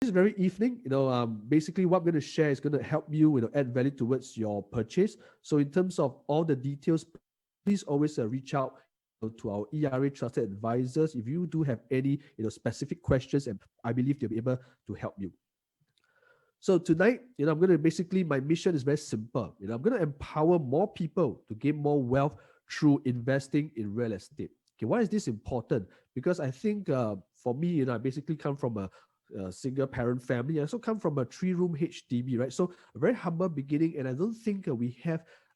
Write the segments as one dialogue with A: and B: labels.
A: this very evening, basically what I'm going to share is going to help you, add value towards your purchase. So in terms of all the details, please always reach out to our ERA trusted advisors if you do have any specific questions, and I believe they'll be able to help you. So tonight, I'm going to basically, my mission is very simple. I'm going to empower more people to gain more wealth through investing in real estate. Okay, why is this important? Because I think for me, I basically come from a single parent family. I also come from a 3-room HDB, right? So a very humble beginning, and I don't think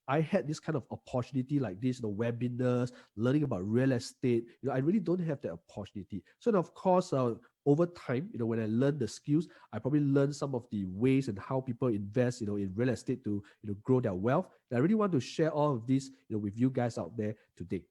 A: I had this kind of opportunity like this, webinars, learning about real estate. I really don't have that opportunity. So of course, over time, when I learned the skills, I probably learned some of the ways and how people invest, in real estate to, grow their wealth. And I really want to share all of this, with you guys out there today.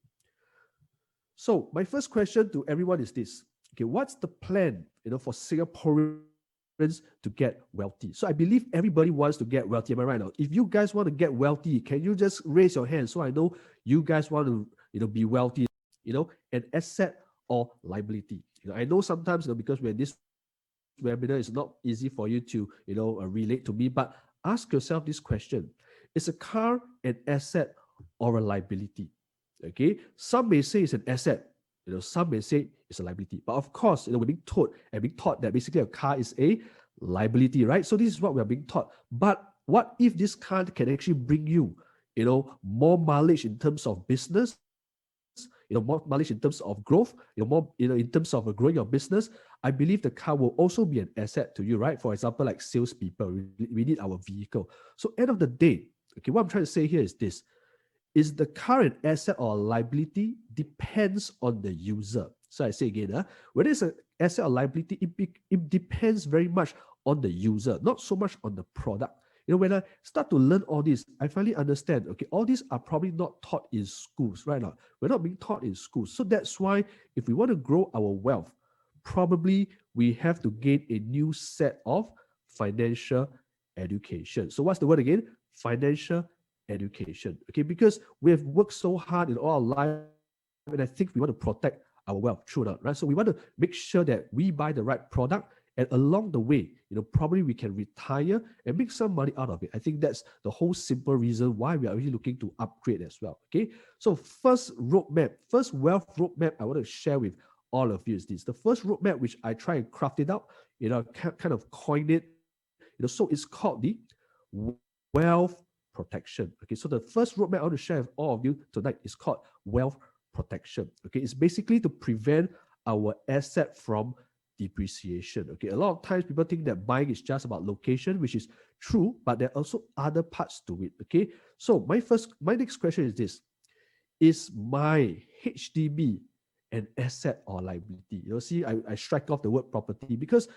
A: So my first question to everyone is this: okay, what's the plan, for Singaporeans to get wealthy? So I believe everybody wants to get wealthy. Am I right now? If you guys want to get wealthy, can you just raise your hand so I know you guys want to, be wealthy? An asset or liability. I know sometimes, because we're in this webinar, it's not easy for you to, relate to me, but ask yourself this question: is a car an asset or a liability? Okay, some may say it's an asset, some may say it's a liability. But of course, we're being taught that basically a car is a liability, right? So this is what we're being taught. But what if this car can actually bring you, more mileage in terms of business, more mileage in terms of growth, more, in terms of growing your business? I believe the car will also be an asset to you, right? For example, like salespeople, we need our vehicle. So end of the day, okay, what I'm trying to say here is this: is the car an asset or a liability? Depends on the user. So I say again, whether it's an asset or liability, it depends very much on the user, not so much on the product. When I start to learn all this, I finally understand, okay, all these are probably not taught in schools, right now. We're not being taught in schools. So that's why if we want to grow our wealth, probably we have to gain a new set of financial education. So what's the word again? Financial education. Okay, because we have worked so hard in all our life, and I think we want to protect our wealth through that, right? So we want to make sure that we buy the right product, and along the way, probably we can retire and make some money out of it. I think that's the whole simple reason why we are really looking to upgrade as well. Okay, so first wealth roadmap I want to share with all of you is this. The first roadmap, which I try and craft it out, kind of coin it, so it's called the wealth protection. Okay, so the first roadmap I want to share with all of you tonight is called wealth protection. Okay, it's basically to prevent our asset from depreciation. Okay, a lot of times people think that buying is just about location, which is true, but there are also other parts to it. Okay, so my next question is this: is my HDB an asset or liability? See, I strike off the word property because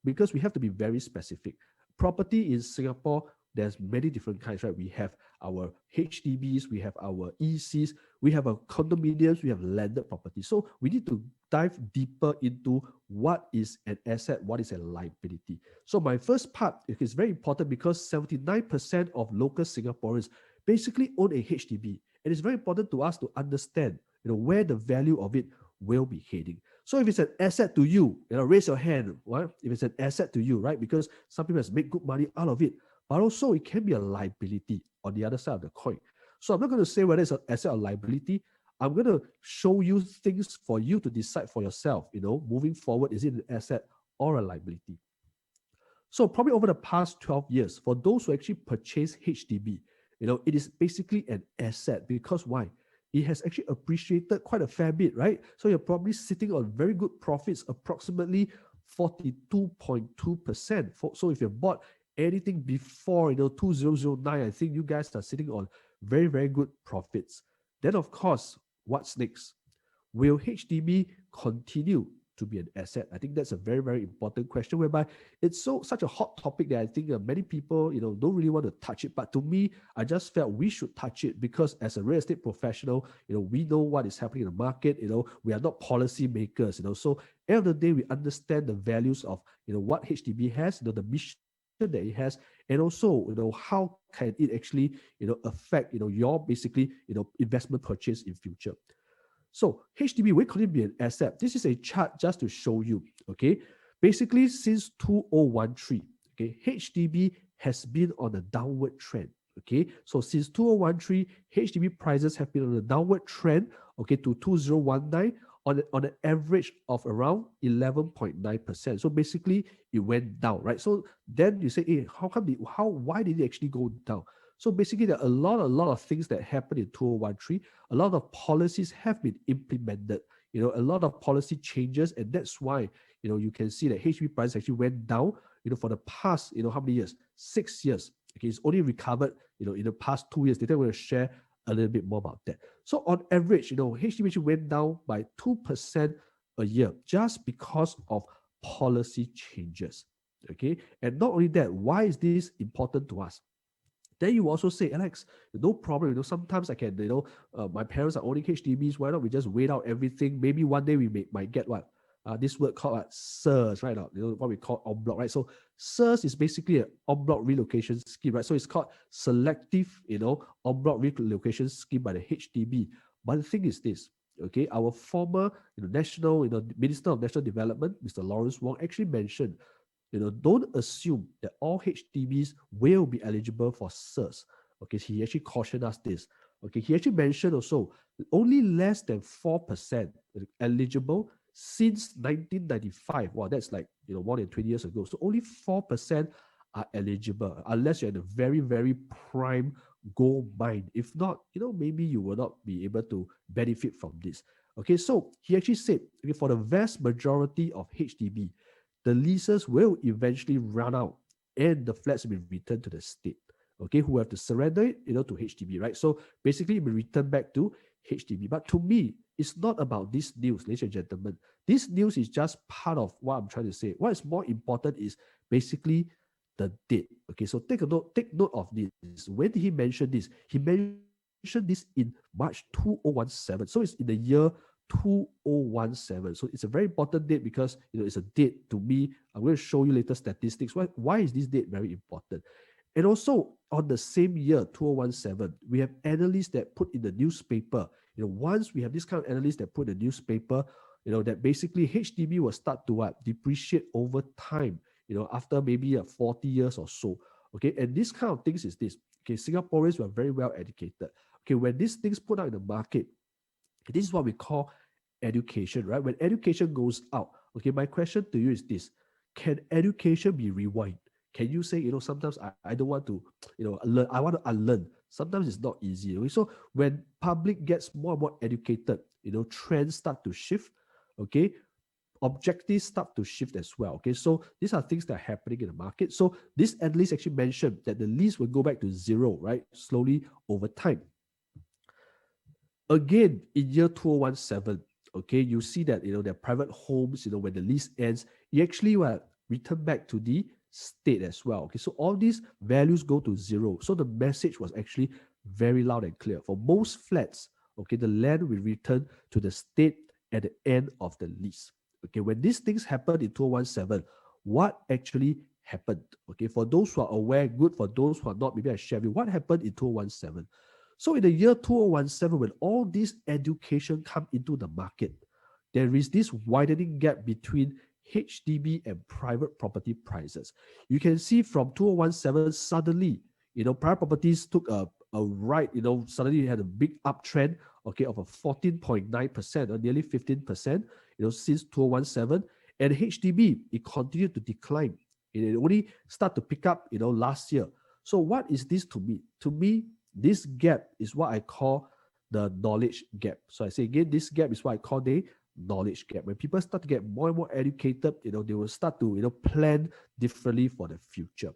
A: we have to be very specific. Property in Singapore, there's many different kinds, right? We have our HDBs, we have our ECs, we have our condominiums, we have landed property. So we need to dive deeper into what is an asset, what is a liability. So my first part is very important because 79% of local Singaporeans basically own a HDB. And it's very important to us to understand, where the value of it will be heading. So if it's an asset to you, raise your hand. Right? If it's an asset to you, right? Because some people have made good money out of it. But also it can be a liability on the other side of the coin. So I'm not going to say whether it's an asset or liability. I'm going to show you things for you to decide for yourself, moving forward, is it an asset or a liability? So probably over the past 12 years, for those who actually purchase HDB, it is basically an asset because why? It has actually appreciated quite a fair bit, right? So you're probably sitting on very good profits, approximately 42.2%. So if you bought anything before 2009, I think you guys are sitting on very, very good profits. Then of course, what's next? Will HDB continue to be an asset? I think that's a very, very important question, whereby it's such a hot topic that I think many people don't really want to touch it. But to me, I just felt we should touch it because as a real estate professional, we know what is happening in the market. We are not policy makers. So end of the day, we understand the values of what HDB has, the mission that it has, and also how can it actually affect your basically investment purchase in future. So HDB will continue to be an asset. This is a chart just to show you, okay? basically since 2013, okay, HDB has been on a downward trend. Okay, so since 2013, HDB prices have been on a downward trend, okay, to 2019 on an average of around 11.9%. So basically, it went down, right? So then you say, hey, why did it actually go down? So basically, there are a lot of things that happened in 2013. A lot of policies have been implemented. A lot of policy changes, and that's why you can see that HDB prices actually went down. For the past, how many years? 6 years. Okay, it's only recovered, in the past 2 years. Later, we're going to share a little bit more about that. So on average, HDB went down by 2% a year just because of policy changes. Okay, and not only that, why is this important to us? Then you also say, Alex, no problem. Sometimes I can, my parents are owning HDBs. Why not we just wait out everything? Maybe one day we might get what? This word called 𝗍, right? What we call en bloc, right? So 𝗍 is basically an en bloc relocation scheme, right? So it's called selective, en bloc relocation scheme by the HDB. But the thing is this, okay? Our former, national, Minister of National Development, Mr. Lawrence Wong, actually mentioned, don't assume that all HDBs will be eligible for 𝗍. Okay, he actually cautioned us this. Okay, he actually mentioned also only less than 4% eligible since 1995. Wow, that's like more than 20 years ago. So only 4% are eligible unless you're in a very, very prime gold mine. If not, maybe you will not be able to benefit from this. Okay, so he actually said, okay, for the vast majority of HDB, the leases will eventually run out and the flats will be returned to the state, okay, who have to surrender it, to HDB, right? So basically it will return back to HDB. But to me, it's not about this news, ladies and gentlemen. This news is just part of what I'm trying to say. What is more important is basically the date. Okay, so take note of this. When did he mention this? He mentioned this in March 2017. So it's in the year 2017. So it's a very important date because it's a date to me. I'm going to show you later statistics. Why is this date very important? And also on the same year, 2017, we have analysts that put in the newspaper. Once we have this kind of analysts that put in the newspaper, that basically HDB will start to depreciate over time, after maybe 40 years or so. Okay, and this kind of things is this. Okay, Singaporeans were very well educated. Okay, when these things put out in the market, this is what we call education, right? When education goes out, okay, my question to you is this: can education be rewind? Can you say, sometimes I don't want to, learn, I want to unlearn. Sometimes it's not easy. Okay? So when public gets more and more educated, trends start to shift, okay? Objectives start to shift as well. Okay, so these are things that are happening in the market. So this analyst actually mentioned that the lease will go back to zero, right? Slowly over time. Again, in year 2017, okay, you see that their private homes, when the lease ends, you actually will return back to the state as well. Okay, so all these values go to zero. So the message was actually very loud and clear. For most flats, okay, the land will return to the state at the end of the lease. Okay, when these things happened in 2017, what actually happened? Okay, for those who are aware, good. For those who are not, maybe I share with you what happened in 2017. So in the year 2017, when all this education come into the market, there is this widening gap between HDB and private property prices. You can see from 2017, suddenly, private properties took a right, suddenly you had a big uptrend, okay, of a 14.9% or nearly 15%, since 2017. And HDB, it continued to decline. It only started to pick up, last year. So what is this to me? To me, this gap is what I call the knowledge gap. So I say again, this gap is what I call the knowledge gap. When people start to get more and more educated, they will start to plan differently for the future.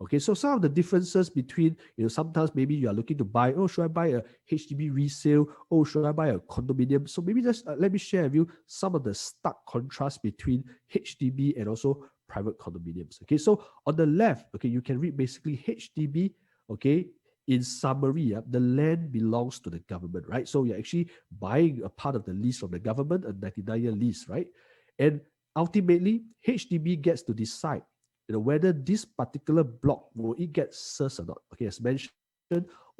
A: Okay, so some of the differences between, sometimes maybe you are looking to buy, should I buy a HDB resale? Should I buy a condominium? So maybe just let me share with you some of the stark contrast between HDB and also private condominiums. Okay, so on the left, okay, you can read basically HDB, okay, in summary, the land belongs to the government, right? So you're actually buying a part of the lease from the government, a 99-year lease, right? And ultimately, HDB gets to decide, whether this particular block will it get 𝗍 or not. Okay, as mentioned,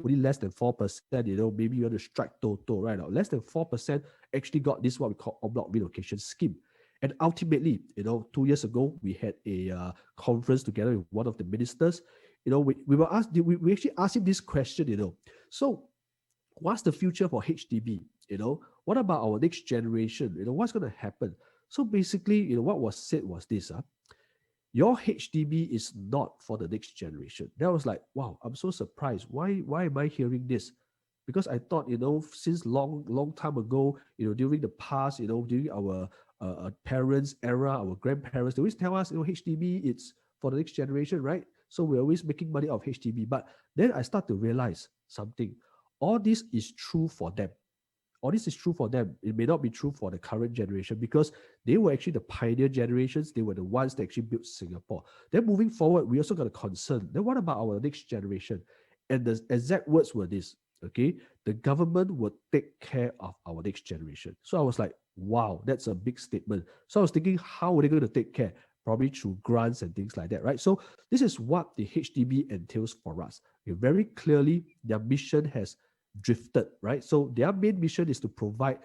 A: only less than 4%, maybe you want to strike total, right? Now, less than 4% actually got this what we call en bloc relocation scheme. And ultimately, 2 years ago, we had a conference together with one of the ministers. We were asked, we actually asked him this question, so what's the future for HDB? What about our next generation? What's going to happen? So basically, what was said was this, your HDB is not for the next generation. That was like, wow, I'm so surprised. Why am I hearing this? Because I thought, since long time ago, during the past, during our parents' era, our grandparents, they always tell us, HDB, it's for the next generation, right? So we're always making money off HDB. But then I start to realize something. All this is true for them. All this is true for them. It may not be true for the current generation because they were actually the pioneer generations. They were the ones that actually built Singapore. Then moving forward, we also got a concern. Then what about our next generation? And the exact words were this, okay? The government will take care of our next generation. So I was like, wow, that's a big statement. So I was thinking, how are they going to take care? Probably through grants and things like that, right? So this is what the HDB entails for us. Okay, very clearly, their mission has drifted, right? So their main mission is to provide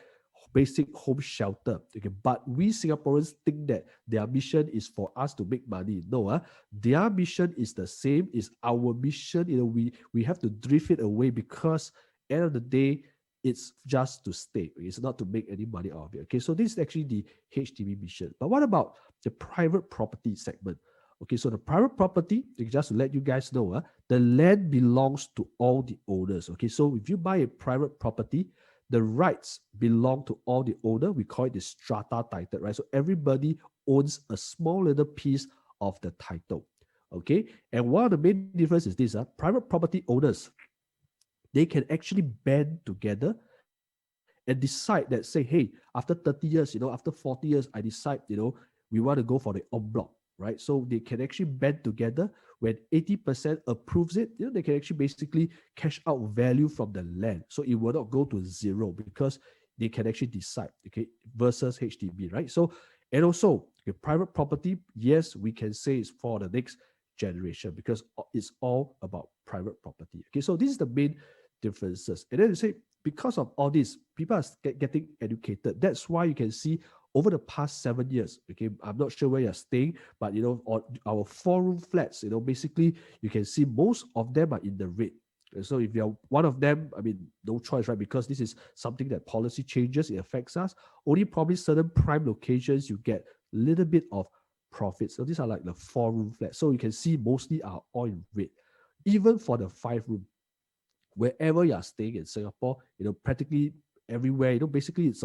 A: basic home shelter. Okay, but we Singaporeans think that their mission is for us to make money. No, their mission is the same. Is our mission. We have to drift it away because end of the day, it's just to stay. It's not to make any money out of it. Okay, so this is actually the HDB mission. But what about the private property segment? Okay, so the private property, just to let you guys know, the land belongs to all the owners. Okay, so if you buy a private property, the rights belong to all the owner. We call it the strata title, right? So everybody owns a small little piece of the title. Okay, and one of the main differences is this: private property owners, they can actually band together and decide that, say, hey, after 30 years, after 40 years, I decide, we want to go for the en bloc, right? So they can actually band together. When 80% approves it, they can actually basically cash out value from the land. So it will not go to zero because they can actually decide, okay, versus HDB, right? So, and also, okay, private property, yes, we can say it's for the next generation because it's all about private property. Okay, so this is the main differences. And then you say, because of all this, people are getting educated. That's why you can see over the past 7 years, okay, I'm not sure where you're staying, but on our 4-room flats, basically you can see most of them are in the red. And so if you're one of them, I mean, no choice, right? Because this is something that policy changes, it affects us. Only probably certain prime locations you get a little bit of profit. So these are like the 4-room flats. So you can see mostly are all in red. Even for the 5-room, wherever you are staying in Singapore, practically everywhere, basically it's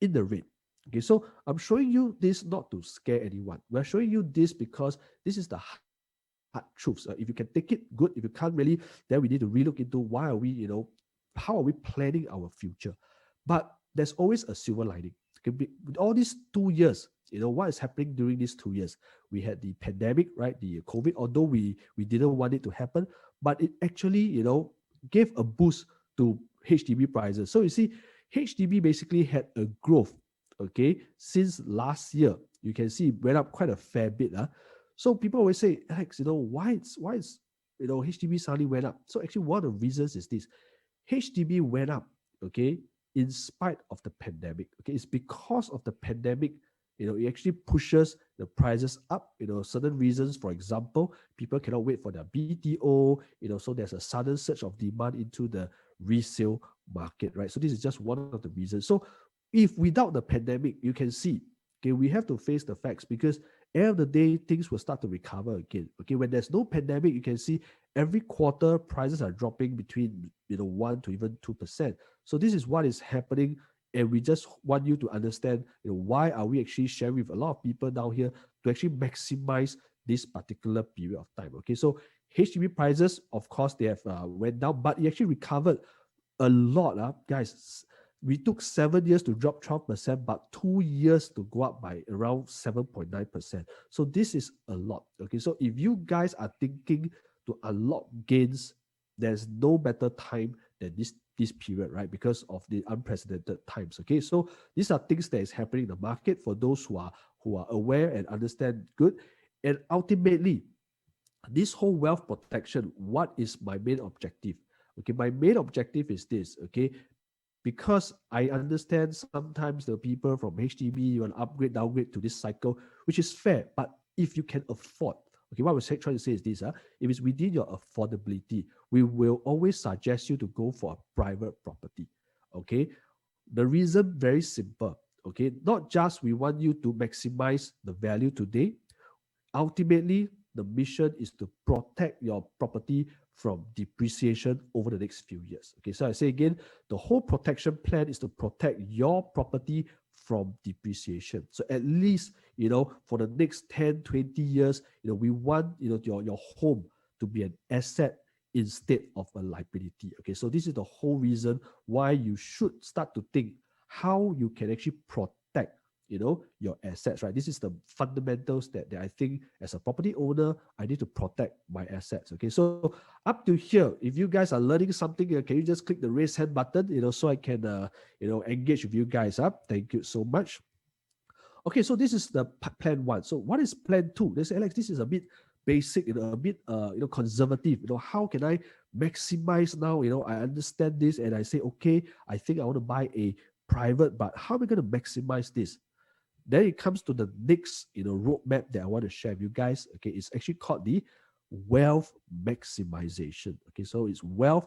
A: in the red. Okay, so I'm showing you this not to scare anyone. We're showing you this because this is the hard truths. If you can take it, good. If you can't really, then we need to relook into why are we, how are we planning our future? But there's always a silver lining. Okay, with all these 2 years, what is happening during these 2 years? We had the pandemic, right? The COVID, although we didn't want it to happen, but it actually, gave a boost to HDB prices. So you see, HDB basically had a growth, okay, since last year. You can see it went up quite a fair bit. So people always say, Alex, why it's HDB suddenly went up. So actually one of the reasons is this: HDB went up, okay, in spite of the pandemic. Okay, it's because of the pandemic. It actually pushes the prices up. Certain reasons, for example, people cannot wait for their BTO. So there's a sudden surge of demand into the resale market, right? So this is just one of the reasons. So if without the pandemic, you can see, okay, we have to face the facts because end of the day, things will start to recover again. Okay, when there's no pandemic, you can see every quarter prices are dropping between 1 to even 2%. So this is what is happening. And we just want you to understand, why are we actually sharing with a lot of people down here to actually maximize this particular period of time. Okay, so HDB prices, of course, they have went down, but it actually recovered a lot, guys. We took 7 years to drop 12%, but 2 years to go up by around 7.9%. So this is a lot. Okay, so if you guys are thinking to unlock gains, there's no better time than this period, right? Because of the unprecedented times. Okay, so these are things that is happening in the market for those who are aware and understand good. And ultimately, this whole wealth protection, what is my main objective? Okay, my main objective is this. Okay, because I understand sometimes the people from HDB, you want to upgrade, downgrade to this cycle, which is fair. But if you can afford, okay, what we're trying to say is this, if it's within your affordability, we will always suggest you to go for a private property, okay? The reason very simple, okay? Not just we want you to maximize the value today. Ultimately, the mission is to protect your property from depreciation over the next few years. Okay, so I say again, the whole protection plan is to protect your property from depreciation. So at least, for the next 10, 20 years, we want, your home to be an asset instead of a liability. Okay, so this is the whole reason why you should start to think how you can actually protect your assets, right? This is the fundamentals that I think as a property owner, I need to protect my assets. Okay, so up to here, if you guys are learning something, can you just click the raise hand button, so I can, engage with you guys up. Thank you so much. Okay, so this is the plan one. So what is plan two? They say, Alex, this is a bit basic, a bit, conservative. How can I maximize now? I understand this and I say, okay, I think I want to buy a private, but how am I going to maximize this? Then it comes to the next, roadmap that I want to share with you guys. Okay, it's actually called the wealth maximization. Okay, so it's wealth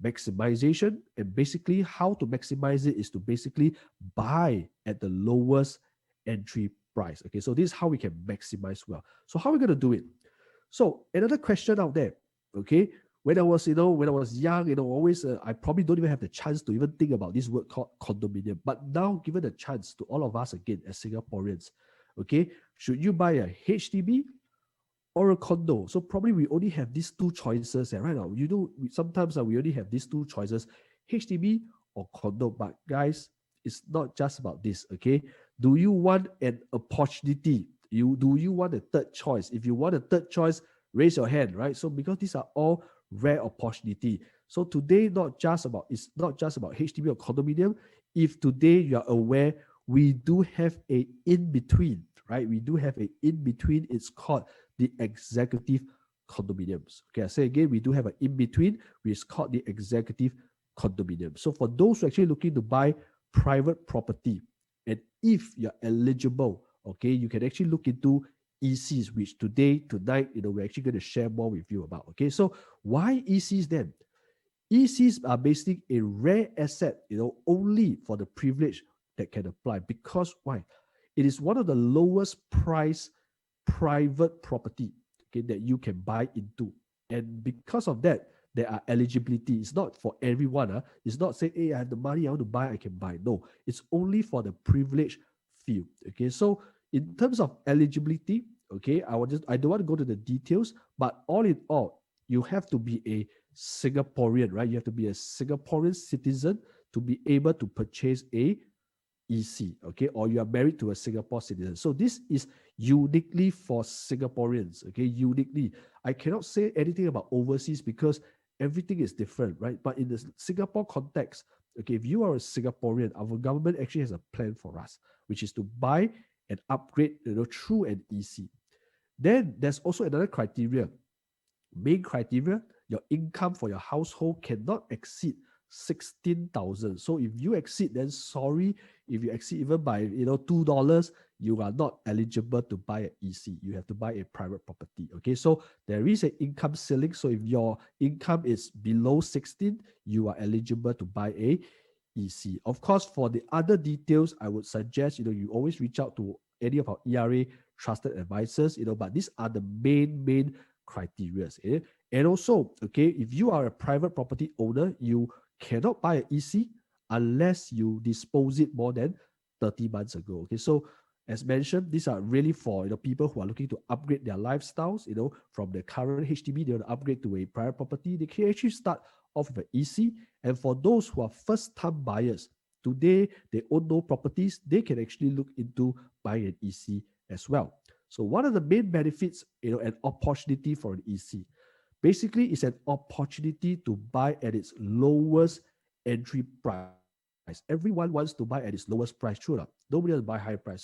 A: maximization, and basically how to maximize it is to basically buy at the lowest entry price. Okay, so this is how we can maximize wealth. So how are we going to do it? So another question out there. Okay, when I was young, always I probably don't even have the chance to even think about this word called condominium. But now, given the chance to all of us again as Singaporeans, okay, should you buy a HDB or a condo? So probably we only have these two choices. Right now, sometimes we only have these two choices: HDB or condo. But guys, it's not just about this. Okay, do you want an opportunity? Do you want a third choice? If you want a third choice, raise your hand. Right. So because these are all rare opportunity. So today, it's not just about HDB or condominium. If today you are aware, we do have a in between, right? We do have a in between. It's called the executive condominiums. Okay, I say again, we do have an in between, which is called the executive condominium. So for those who are actually looking to buy private property, and if you're eligible, okay, you can actually look into ECs, which tonight, we're actually going to share more with you about. Okay, so why ECs then? ECs are basically a rare asset, only for the privilege that can apply. Because why? It is one of the lowest price private property, okay, that you can buy into. And because of that, there are eligibility. It's not for everyone. It's not saying, hey, I have the money, I want to buy, I can buy. No, it's only for the privileged few. Okay, so in terms of eligibility, okay, I don't want to go to the details, but all in all, you have to be a Singaporean, right? You have to be a Singaporean citizen to be able to purchase a EC, okay, or you are married to a Singapore citizen. So this is uniquely for Singaporeans, okay, uniquely. I cannot say anything about overseas because everything is different, right? But in the Singapore context, okay, if you are a Singaporean, our government actually has a plan for us, which is to buy and upgrade, through an EC. Then there's also another criteria. Main criteria, your income for your household cannot exceed 16,000. So if you exceed, then sorry, if you exceed even by $2, you are not eligible to buy an EC. You have to buy a private property. Okay, so there is an income ceiling. So if your income is below 16, you are eligible to buy a EC. Of course, for the other details, I would suggest you always reach out to any of our ERA trusted advisors. But these are the main criteria. Okay? And also, okay, if you are a private property owner, you cannot buy an EC unless you dispose it more than 30 months ago. Okay, so as mentioned, these are really for people who are looking to upgrade their lifestyles. From the current HDB, they want to upgrade to a private property. They can actually start off with an EC. And for those who are first-time buyers, today they own no properties, they can actually look into buying an EC as well. So one of the main benefits, an opportunity for an EC. Basically, it's an opportunity to buy at its lowest entry price. Everyone wants to buy at its lowest price, true or not? Nobody wants to buy high price.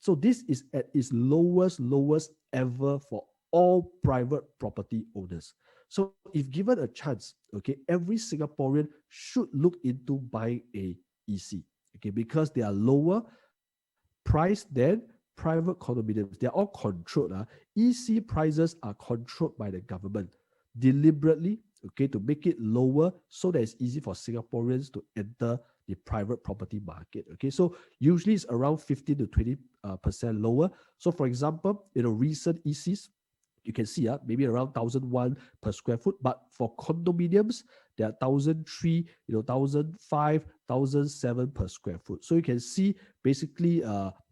A: So this is at its lowest ever for all private property owners. So if given a chance, okay, every Singaporean should look into buying a EC, okay, because they are lower price than private condominiums. They are all controlled. EC prices are controlled by the government deliberately, okay, to make it lower so that it's easy for Singaporeans to enter the private property market. Okay, so usually it's around 15 to 20% lower. So for example, recent ECs, you can see maybe around 1,001 per square foot, but for condominiums, they are 1,003, 1,005, 1,007 per square foot. So you can see basically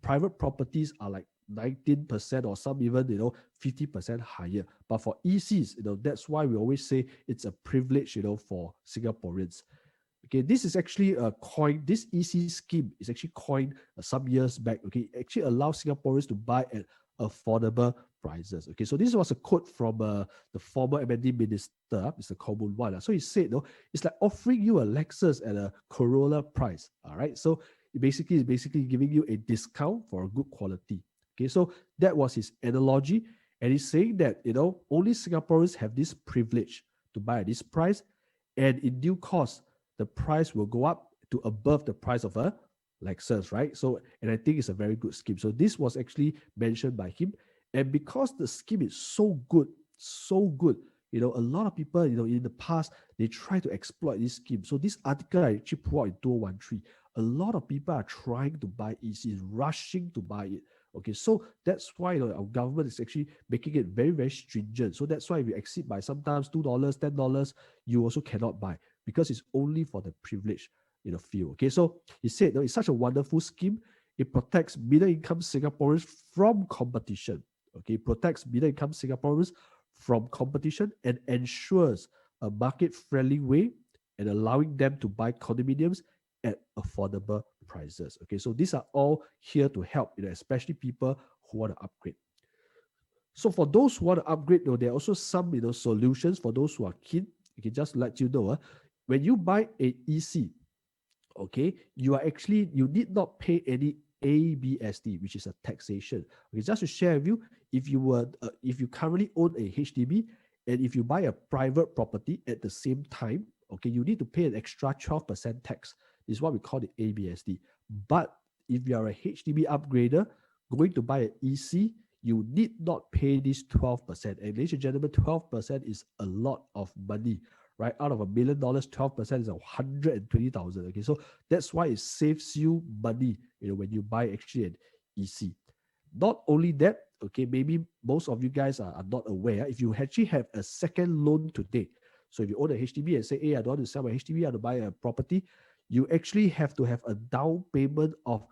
A: private properties are like 19% or some even 50% higher. But for ECs, that's why we always say it's a privilege for Singaporeans. Okay, this is actually a coin. This EC scheme is actually coined some years back. Okay, it actually allows Singaporeans to buy at affordable prices. Okay, so this was a quote from the former M&D minister, Mr. 𝗨𝗿𝗯𝗏. So he said, it's like offering you a Lexus at a Corolla price. All right, so it basically is giving you a discount for a good quality. Okay, so that was his analogy, and he's saying that only Singaporeans have this privilege to buy at this price, and in due course, the price will go up to above the price of a Lexus, right? So, and I think it's a very good scheme. So this was actually mentioned by him. And because the scheme is so good, a lot of people, in the past, they try to exploit this scheme. So this article I actually put out in 2013, a lot of people are trying to buy ECs, rushing to buy it. Okay, so that's why our government is actually making it very, very stringent. So that's why if you exceed by sometimes $2, $10, you also cannot buy, because it's only for the privileged few. Okay, so he said it's such a wonderful scheme. It protects middle-income Singaporeans from competition. Okay, it protects middle-income Singaporeans from competition and ensures a market-friendly way and allowing them to buy condominiums at affordable prices. Okay, so these are all here to help, especially people who want to upgrade. So for those who want to upgrade, there are also some solutions for those who are keen. I can just let you know, when you buy a EC, okay, you need not pay any AGDD, which is a taxation. Okay, just to share with you, if you currently own a HDB and if you buy a private property at the same time, okay, you need to pay an extra 12% tax. This is what we call the AGDD. But if you are a HDB upgrader going to buy an EC, you need not pay this 12%. And ladies and gentlemen, 12% is a lot of money, right? Out of $1 million, 12% is 120,000. Okay, so that's why it saves you money, when you buy actually an EC. Not only that, okay, maybe most of you guys are not aware, if you actually have a second loan today, so if you own a HDB and say, hey, I don't want to sell my HDB, I want to buy a property, you actually have to have a down payment of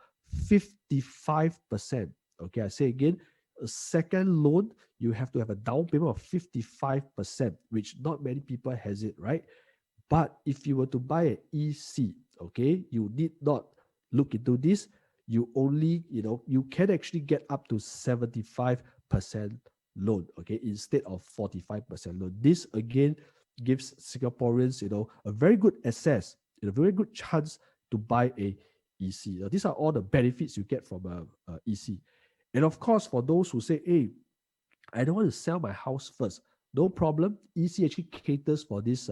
A: 55%. Okay, I say again, a second loan, you have to have a down payment of 55%, which not many people has it, right? But if you were to buy an EC, okay, you need not look into this. You only, you can actually get up to 75% loan, okay, instead of 45% loan. This again gives Singaporeans, a very good access, a very good chance to buy a EC. Now, these are all the benefits you get from a EC. And of course, for those who say, hey, I don't want to sell my house first, no problem. EC actually caters for this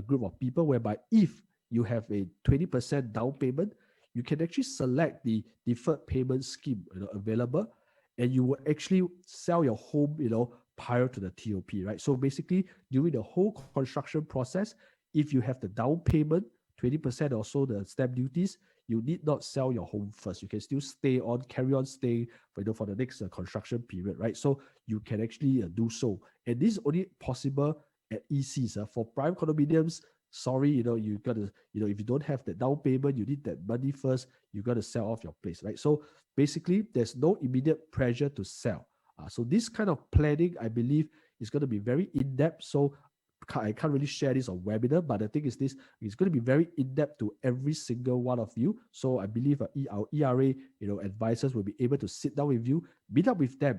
A: group of people, whereby if you have a 20% down payment, you can actually select the deferred payment scheme available, and you will actually sell your home prior to the TOP, right? So basically, during the whole construction process, if you have the down payment, 20% or so the stamp duties, you need not sell your home first. You can still carry on staying for the next construction period, right? So you can actually do so. And this is only possible at ECs. For private condominiums, sorry, you gotta, if you don't have the down payment, you need that money first, you gotta sell off your place, right? So basically, there's no immediate pressure to sell. So this kind of planning, I believe, is going to be very in-depth. So I can't really share this on webinar, but the thing is this, it's going to be very in-depth to every single one of you. So I believe our ERA, advisors will be able to sit down with you, meet up with them,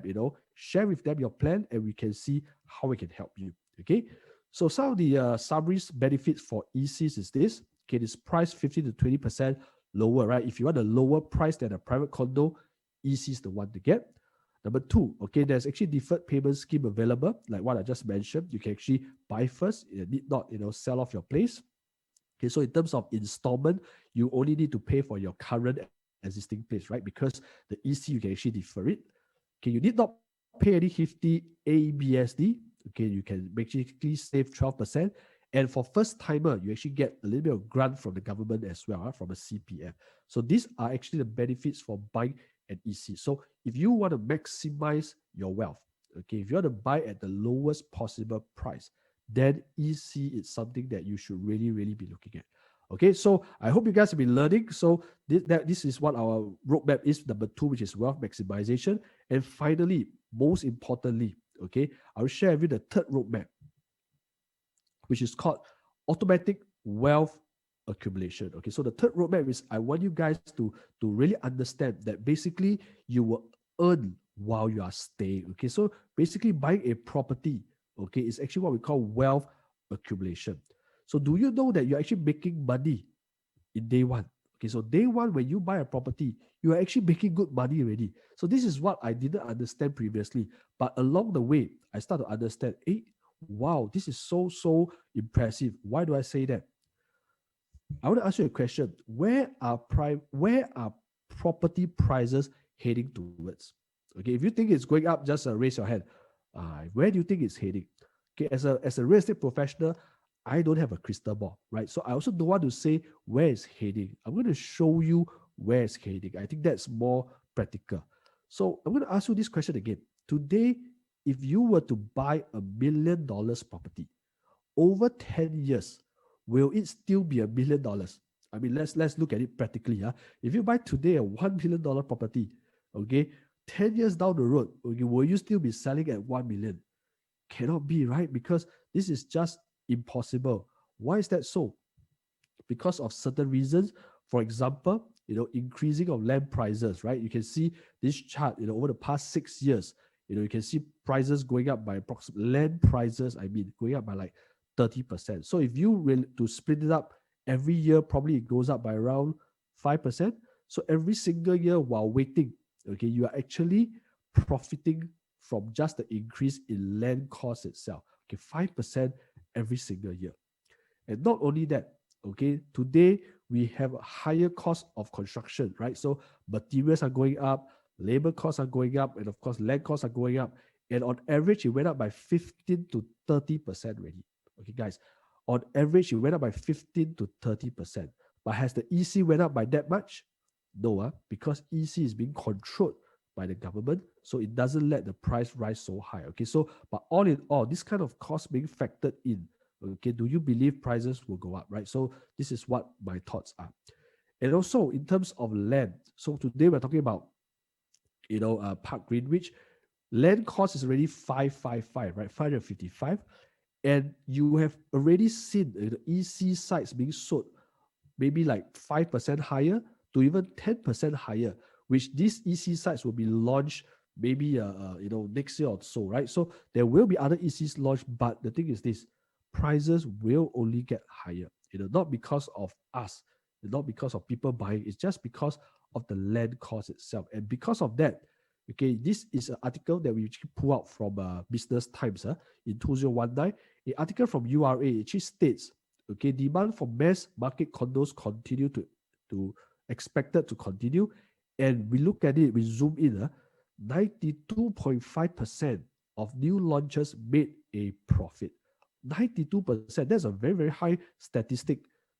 A: share with them your plan, and we can see how we can help you. Okay. So some of the summaries benefits for ECs is this. Okay, it's priced 50 to 20% lower, right? If you want a lower price than a private condo, EC is the one to get. Number two, okay, there's actually deferred payment scheme available, like what I just mentioned. You can actually buy first, you need not, sell off your place. Okay, so in terms of installment, you only need to pay for your current existing place, right? Because the EC, you can actually defer it. Okay, you need not pay any hefty ABSD. Okay, you can basically save 12%. And for first timer, you actually get a little bit of grant from the government as well, from a CPF. So these are actually the benefits for buying an EC. So if you want to maximize your wealth, okay, if you want to buy at the lowest possible price, then EC is something that you should really, really be looking at. Okay, so I hope you guys have been learning. So this is what our roadmap is, number two, which is wealth maximization. And finally, most importantly, okay, I'll share with you the third roadmap, which is called automatic wealth accumulation. Okay, so the third roadmap is I want you guys to really understand that basically you will earn while you are staying. Okay, so basically buying a property, okay, is actually what we call wealth accumulation. So do you know that you're actually making money in day one? Okay, so day one, when you buy a property, you are actually making good money already. So this is what I didn't understand previously. But along the way, I start to understand, hey, wow, this is so impressive. Why do I say that? I want to ask you a question. Where are property prices heading towards? Okay, if you think it's going up, just raise your hand. Where do you think it's heading? Okay, as a real estate professional, I don't have a crystal ball, right? So I also don't want to say where it's heading. I'm going to show you where it's heading. I think that's more practical. So I'm going to ask you this question again. Today, if you were to buy $1 million property, over 10 years, will it still be $1 million? I mean, let's look at it practically. If you buy today a $1 million property, okay, 10 years down the road, okay, will you still be selling at 1 million? Cannot be, right? Because this is just impossible. Why is that so? Because of certain reasons. For example, increasing of land prices, right? You can see this chart, over the past 6 years, you can see prices going up by approximately, land prices, going up by like 30%. So if you will to split it up every year, probably it goes up by around 5%. So every single year while waiting, okay, you are actually profiting from just the increase in land cost itself. Okay, 5% every single year. And not only that, okay, today we have a higher cost of construction, right? So materials are going up, labor costs are going up, and of course, land costs are going up. And on average, it went up by 15 to 30% already. Okay, guys, on average, it went up by 15 to 30%. But has the EC went up by that much? No, because EC is being controlled by the government, so it doesn't let the price rise so high. Okay, so but all in all, this kind of cost being factored in, okay, do you believe prices will go up, right? So this is what my thoughts are. And also in terms of land, so today we're talking about, Parc Greenwich. Land cost is already 555, right? 555. And you have already seen the EC sites being sold maybe like 5% higher to even 10% higher, which these EC sites will be launched maybe next year or so, right? So there will be other ECs launched, but the thing is this: prices will only get higher. Not because of us, not because of people buying. It's just because of the land cost itself, and because of that, okay, this is an article that we actually pull out from Business Times in 2019. An article from URA actually states, okay, demand for mass market condos continue to expected to continue, and we look at it, we zoom in, 92.5% of new launches made a profit. 92%. That's a very, very high statistic.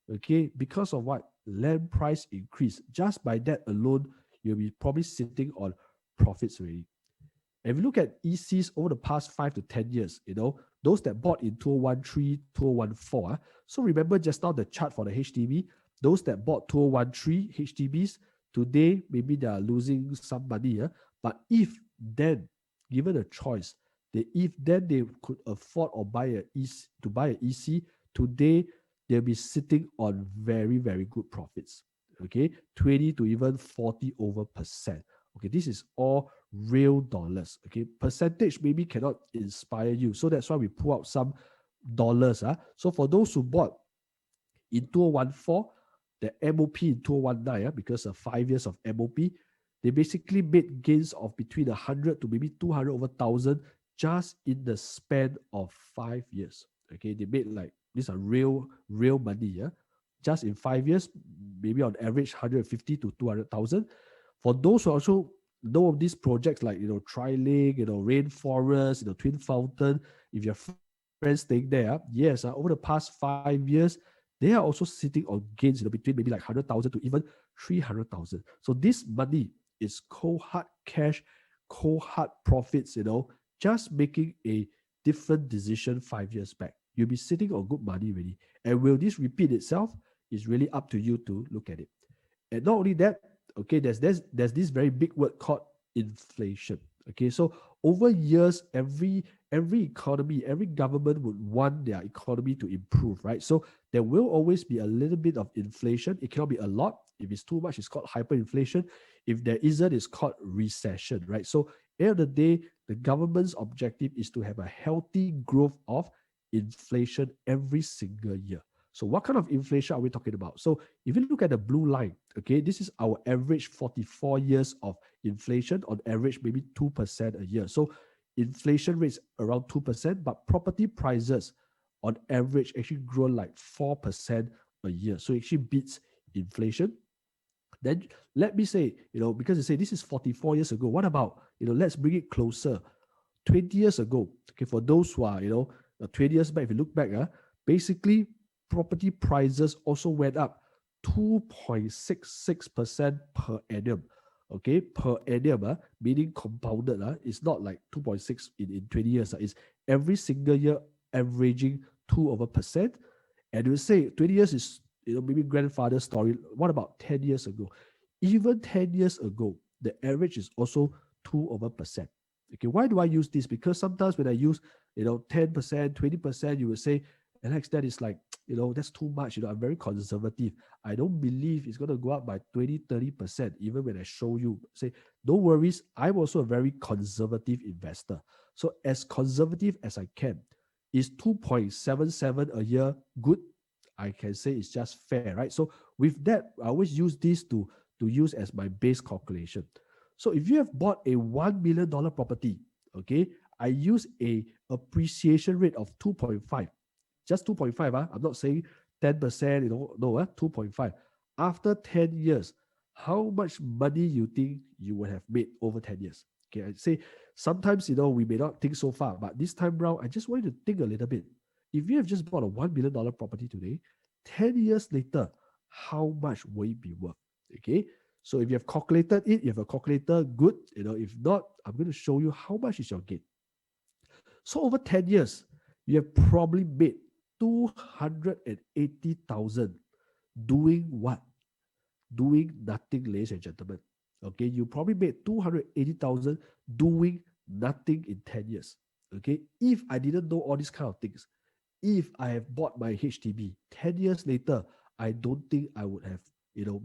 A: Okay, because of what? Land price increase. Just by that alone, you'll be probably sitting on profits already. If you look at ECs over the past 5 to 10 years, those that bought in 2013, 2014. So remember just now the chart for the HDB, those that bought 2013 HDBs, today maybe they are losing some money. But if then, given a choice, if then they could afford or buy an EC, today they'll be sitting on very, very good profits. Okay, 20 to even 40 over percent. Okay, this is all real dollars. Okay, percentage maybe cannot inspire you, so that's why we pull out some dollars. So for those who bought in 2014, the MOP in 2019, because of 5 years of MOP, they basically made gains of between 100 to maybe 200 over 1,000 just in the span of 5 years. Okay, they made like, these are real money, yeah. Just in 5 years, maybe on average 150 to 200,000. For those who also know of these projects like, 𝗨𝗿𝗯𝗏, Rainforest, Twin Fountain, if your friends staying there, yes, over the past 5 years, they are also sitting on gains, between maybe like 100,000 to even 300,000. So this money is cold hard cash, cold hard profits, just making a different decision 5 years back. You'll be sitting on good money already. And will this repeat itself? It's really up to you to look at it. And not only that, okay, there's this very big word called inflation. Okay, so over years, every economy, every government would want their economy to improve, right? So there will always be a little bit of inflation. It cannot be a lot. If it's too much, it's called hyperinflation. If there isn't, it's called recession, right? So end of the day, the government's objective is to have a healthy growth of inflation every single year. So what kind of inflation are we talking about? So if you look at the blue line, okay, this is our average 44 years of inflation, on average maybe 2% a year. So inflation rates around 2%, but property prices on average actually grow like 4% a year. So it actually beats inflation. Then let me say, because you say this is 44 years ago, what about, let's bring it closer. 20 years ago, okay, for those who are, 20 years back, if you look back, basically property prices also went up 2.66% per annum. Okay, per annum, meaning compounded. It's not like 2.6 in 20 years. It's every single year averaging 2%. And you say 20 years is, maybe grandfather's story. What about 10 years ago? Even 10 years ago, the average is also 2%. Okay, why do I use this? Because sometimes when I use, 10%, 20%, you will say, Alex, that is like, that's too much. I'm very conservative. I don't believe it's going to go up by 20, 30%. Even when I show you, say, no worries. I'm also a very conservative investor. So as conservative as I can, is 2.77 a year good? I can say it's just fair, right? So with that, I always use this to use as my base calculation. So if you have bought a $1 million property, okay, I use a appreciation rate of 2.5. Just 2.5. I'm not saying 10%, no, 2.5. After 10 years, how much money you think you would have made over 10 years? Okay, I say sometimes, we may not think so far, but this time round, I just want you to think a little bit. If you have just bought a $1 million property today, 10 years later, how much will it be worth? Okay, so if you have calculated it, you have a calculator, good. If not, I'm going to show you how much is your gain. So over 10 years, you have probably made 280,000 doing what? Doing nothing, ladies and gentlemen. Okay, you probably made 280,000 doing nothing in 10 years. Okay, if I didn't know all these kind of things, if I have bought my HDB 10 years later, I don't think I would have,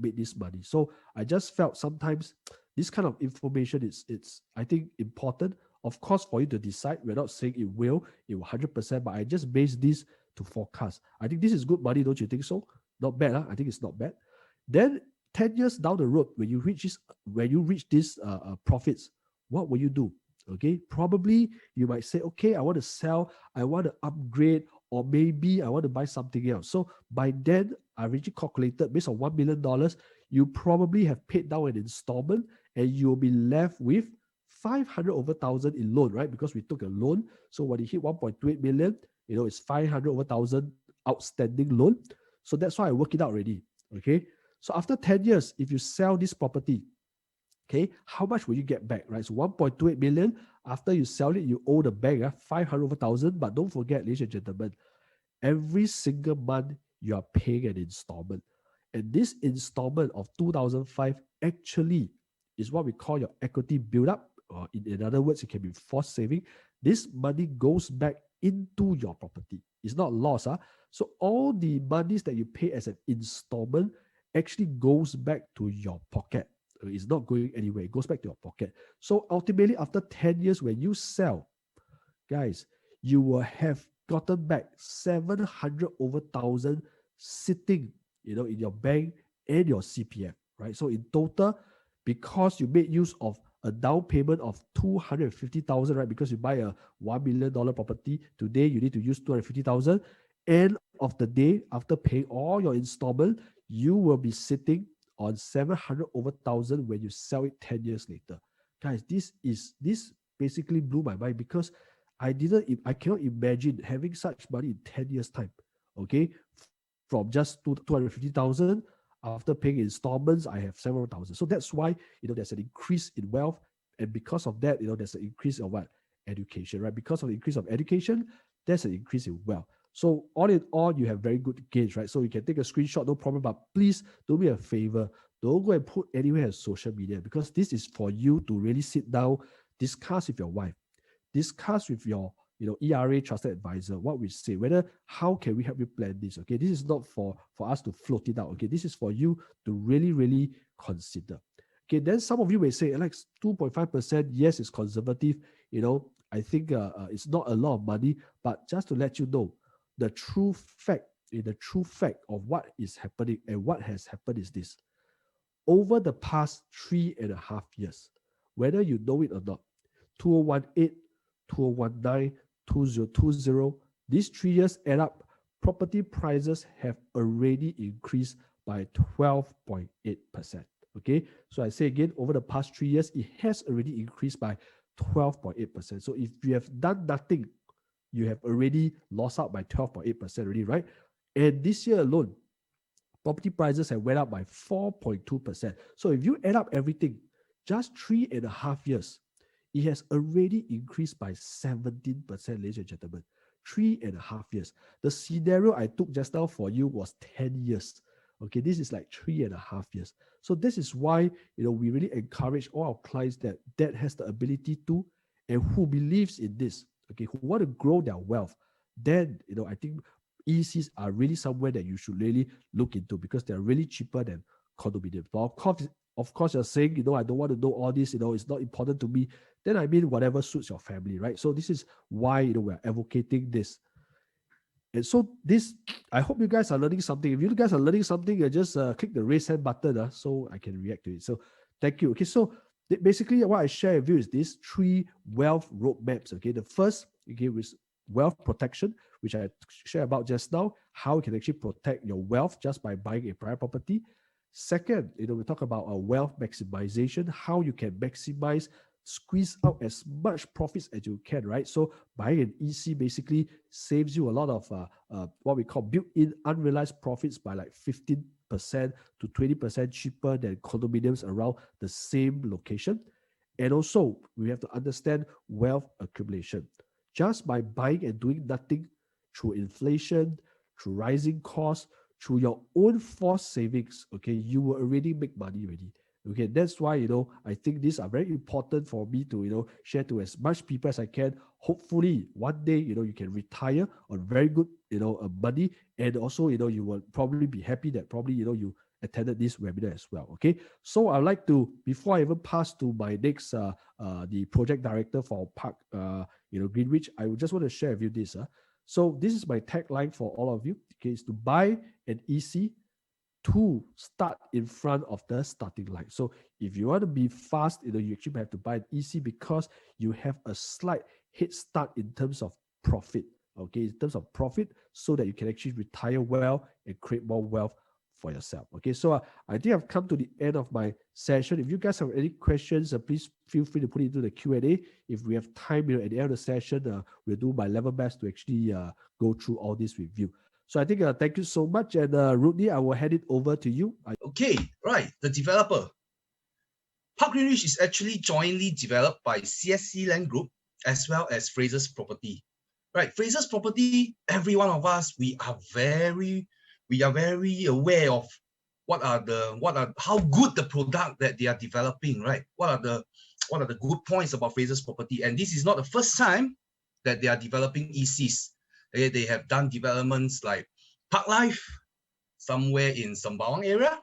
A: made this money. So I just felt sometimes this kind of information it's I think important. Of course, for you to decide, we're not saying it will 100%, but I just base this to forecast. I think this is good money, don't you think so? Not bad, I think it's not bad. Then 10 years down the road, when you reach this profits, what will you do? Okay, probably you might say, okay, I want to sell, I want to upgrade, or maybe I want to buy something else. So by then, I already calculated based on $1 million, you probably have paid down an installment, and you'll be left with 500 over 1,000 in loan, right? Because we took a loan. So when it hit 1.28 million, it's 500 over 1,000 outstanding loan. So that's why I work it out already. Okay. So after 10 years, if you sell this property, okay, how much will you get back, right? So 1.28 million. After you sell it, you owe the bank 500 over 1,000. But don't forget, ladies and gentlemen, every single month you are paying an installment. And this installment of 2,005 actually is what we call your equity build-up. Or in other words, it can be forced saving. This money goes back into your property. It's not lost. So all the monies that you pay as an installment actually goes back to your pocket. It's not going anywhere. It goes back to your pocket. So ultimately, after 10 years, when you sell, guys, you will have gotten back 700 over 1,000 sitting, in your bank and your CPF, right? So in total, because you made use of a down payment of 250,000, right? Because you buy a $1 million property, today you need to use 250,000. End of the day, after paying all your installment, you will be sitting on 700 over thousand when you sell it 10 years later. Guys, this basically blew my mind, because I cannot imagine having such money in 10 years time. Okay, from just 250,000, after paying installments, I have 700,000. So that's why, there's an increase in wealth, and because of that, there's an increase of what? Education, right? Because of the increase of education, there's an increase in wealth. So all in all, you have very good gains, right? So you can take a screenshot, no problem, but please do me a favor. Don't go and put anywhere on social media, because this is for you to really sit down, discuss with your wife, discuss with your ERA trusted advisor, what we say, how can we help you plan this. Okay, this is not for us to float it out. Okay, this is for you to really, really consider. Okay, then some of you may say, Alex, 2.5%, yes, it's conservative. I think it's not a lot of money, but just to let you know, the true fact of what is happening and what has happened is this. Over the past 3.5 years, whether you know it or not, 2018, 2019, 2020, these 3 years add up, property prices have already increased by 12.8%. Okay, so I say again, over the past 3 years, it has already increased by 12.8%. So if you have done nothing, you have already lost out by 12.8% already, right? And this year alone, property prices have went up by 4.2%. So if you add up everything, just 3.5 years, it has already increased by 17%, ladies and gentlemen. 3.5 years. The scenario I took just now for you was 10 years. Okay, this is like 3.5 years. So this is why we really encourage all our clients that has the ability to, and who believes in this, okay, who want to grow their wealth, then I think ECs are really somewhere that you should really look into, because they're really cheaper than condominium. But of course, you're saying, I don't want to know all this, it's not important to me. Then I mean, whatever suits your family, right? So this is why we're advocating this. And so this, I hope you guys are learning something. If you guys are learning something, just click the raise hand button so I can react to it. So thank you. Okay, so basically what I share with you is these 3 wealth roadmaps. Okay, the first, was wealth protection, which I shared about just now, how you can actually protect your wealth just by buying a private property. Second, we talk about wealth maximization, how you can maximize, squeeze out as much profits as you can, right? So buying an EC basically saves you a lot of what we call built-in unrealized profits by like 15% to 20% cheaper than condominiums around the same location. And also, we have to understand wealth accumulation. Just by buying and doing nothing, through inflation, through rising costs, through your own forced savings, okay, you will already make money already. Okay, that's why, I think these are very important for me to, share to as much people as I can. Hopefully, one day, you can retire on very good, money. And also, you will probably be happy that probably, you attended this webinar as well. Okay, so I'd like to, before I even pass to my next, the project director for Parc Greenwich, I would just want to share with you this. So this is my tagline for all of you. Okay, is to buy an EC to start in front of the starting line. So if you want to be fast, you actually have to buy an EC, because you have a slight head start in terms of profit. Okay, in terms of profit, so that you can actually retire well and create more wealth for yourself. Okay, so I think I've come to the end of my session. If you guys have any questions, please feel free to put it into the Q&A. If we have time, at the end of the session, we'll do my level best to actually go through all this with you. So I think thank you so much, and Rodney, I will hand it over to you.
B: Okay, right. The developer. Parc Greenwich is actually jointly developed by CSC Land Group as well as Frasers Property. Right, Frasers Property. Every one of us, we are very aware of how good the product that they are developing. Right, what are the good points about Frasers Property? And this is not the first time that they are developing ECs. They have done developments like Park Life, somewhere in Sembawang area.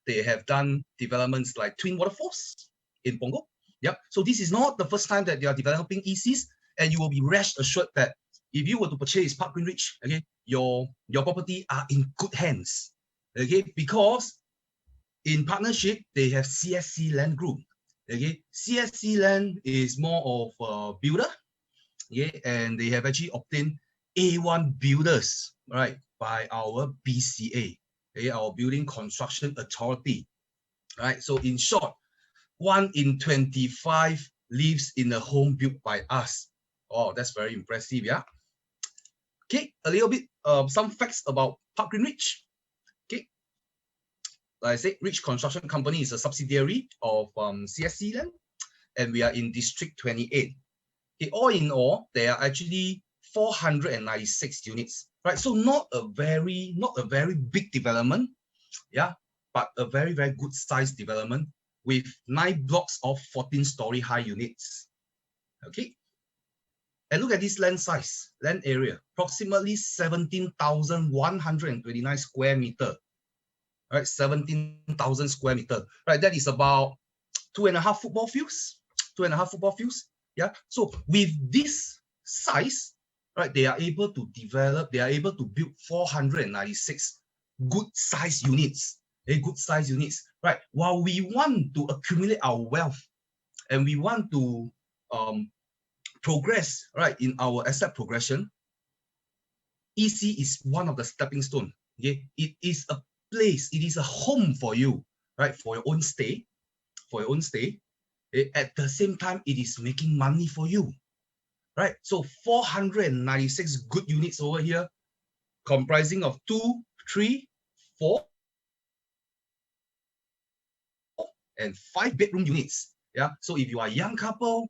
B: They have done developments like Twin Waterfalls in Punggol. Yep. So this is not the first time that they are developing ECs, and you will be rest assured that if you were to purchase Parc Greenwich, okay, your property are in good hands. Okay, because in partnership, they have CSC Land Group. Okay, CSC Land is more of a builder. Yeah, and they have actually obtained A1 builders, right, by our BCA, okay, our Building Construction Authority. Right, so in short, 1 in 25 lives in a home built by us. Oh, that's very impressive, yeah. Okay, a little bit some facts about Parc Greenwich. Okay, like I said, Rich Construction Company is a subsidiary of CSC Land, and we are in District 28. Okay, all in all, there are actually 496 units, right? So not a very big development, yeah, but a very good size development with 9 blocks of 14-story high units. Okay, and look at this land size, land area, approximately 17,129 square meter. Right, 17,000 square meter. Right, that is about 2.5 football fields. 2.5 football fields. Yeah. So with this size, right, they are able to develop. They are able to build 496 good size units. Good size units. Right. While we want to accumulate our wealth, and we want to progress, right, in our asset progression, EC is one of the stepping stone. Okay, it is a place, it is a home for you, right, for your own stay, At the same time, it is making money for you, right? So 496 good units over here, comprising of 2, 3, 4, and 5-bedroom units. Yeah. So if you are a young couple,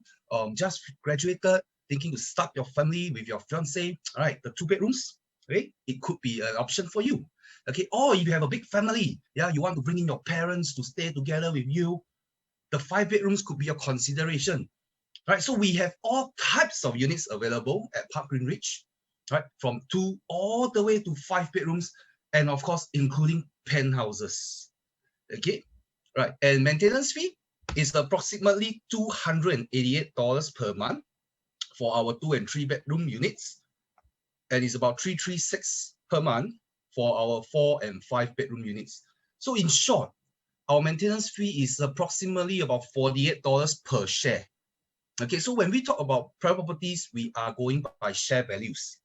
B: just graduated, thinking to start your family with your fiance, all right, the 2 bedrooms, okay, it could be an option for you. Okay, or if you have a big family, yeah, you want to bring in your parents to stay together with you, the 5 bedrooms could be a consideration. Right, so we have all types of units available at Parc Greenwich, right, from 2 all the way to 5 bedrooms, and of course, including penthouses. Okay, right, and maintenance fee is approximately $288 per month for our 2 and 3 bedroom units, and it's about $336 per month for our 4 and 5 bedroom units. So in short, our maintenance fee is approximately about $48 per share. Okay, so when we talk about private properties, we are going by share values.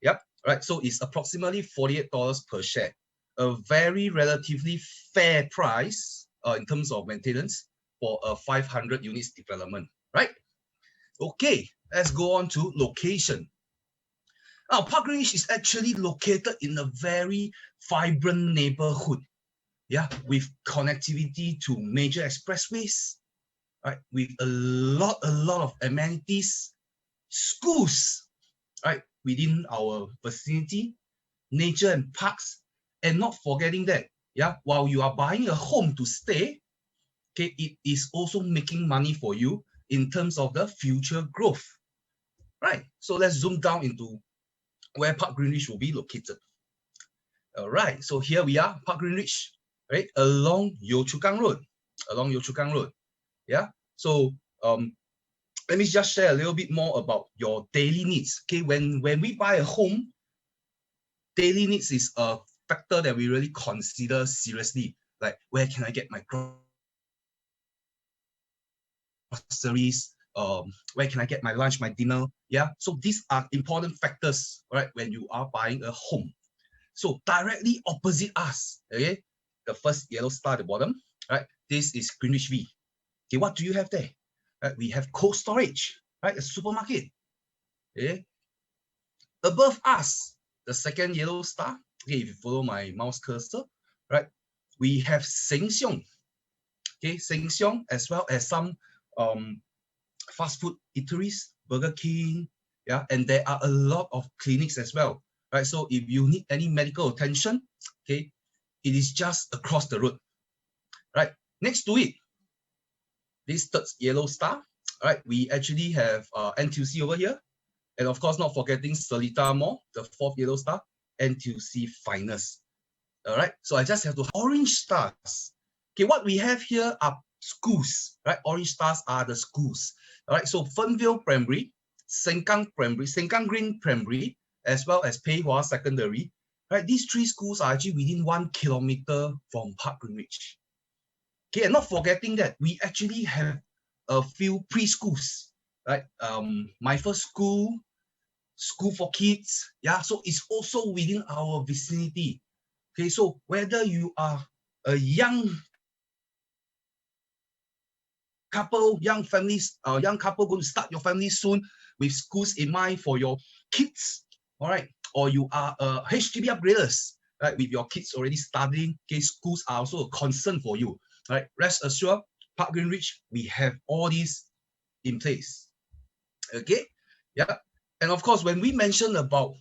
B: Yep, right. So it's approximately $48 per share, a very relatively fair price in terms of maintenance for a 500 units development, right? Okay, let's go on to location. Now, Parc Greenwich is actually located in a very vibrant neighborhood, yeah, with connectivity to major expressways, right, with a lot of amenities, schools, right, within our vicinity, nature and parks, and not forgetting that, yeah, while you are buying a home to stay, okay, it is also making money for you in terms of the future growth, right? So let's zoom down into where Parc Greenwich will be located. All right, so here we are, Parc Greenwich, right, along Yio-Chu-Kang Road, yeah. So let me just share a little bit more about your daily needs. Okay, when we buy a home, daily needs is a factor that we really consider seriously. Like, where can I get my groceries? Where can I get my lunch, my dinner? Yeah, so these are important factors, right, when you are buying a home. So directly opposite us, okay, the first yellow star at the bottom, right, this is Greenwich V. Okay, what do you have there? Right, we have cold storage, right, a supermarket. Okay, above us, the second yellow star, okay, if you follow my mouse cursor, right, we have Sheng Siong. Okay, Sheng Siong, as well as some fast food eateries, Burger King, yeah, and there are a lot of clinics as well, right? So if you need any medical attention, okay, it is just across the road, right? Next to it, this third yellow star, right, we actually have NTUC over here, and of course, not forgetting Seletar Mall, the fourth yellow star, NTUC Finest. All right, so I just have to orange stars. Okay, what we have here are schools, right? Orange stars are the schools. All right, so Fernvale Primary, Sengkang Primary, Sengkang Green Primary, as well as Pei Hwa Secondary. Right, these 3 schools are actually within 1 kilometer from Parc Greenwich. Okay, and not forgetting that we actually have a few preschools, right? My first school for kids, yeah. So it's also within our vicinity. Okay, so whether you are a young couple, young families, young couple going to start your family soon with schools in mind for your kids, all right? Or you are HDB upgraders, right? With your kids already studying, okay, schools are also a concern for you, right? Rest assured, Parc Greenwich, we have all these in place, okay? Yeah, and of course, when we mention about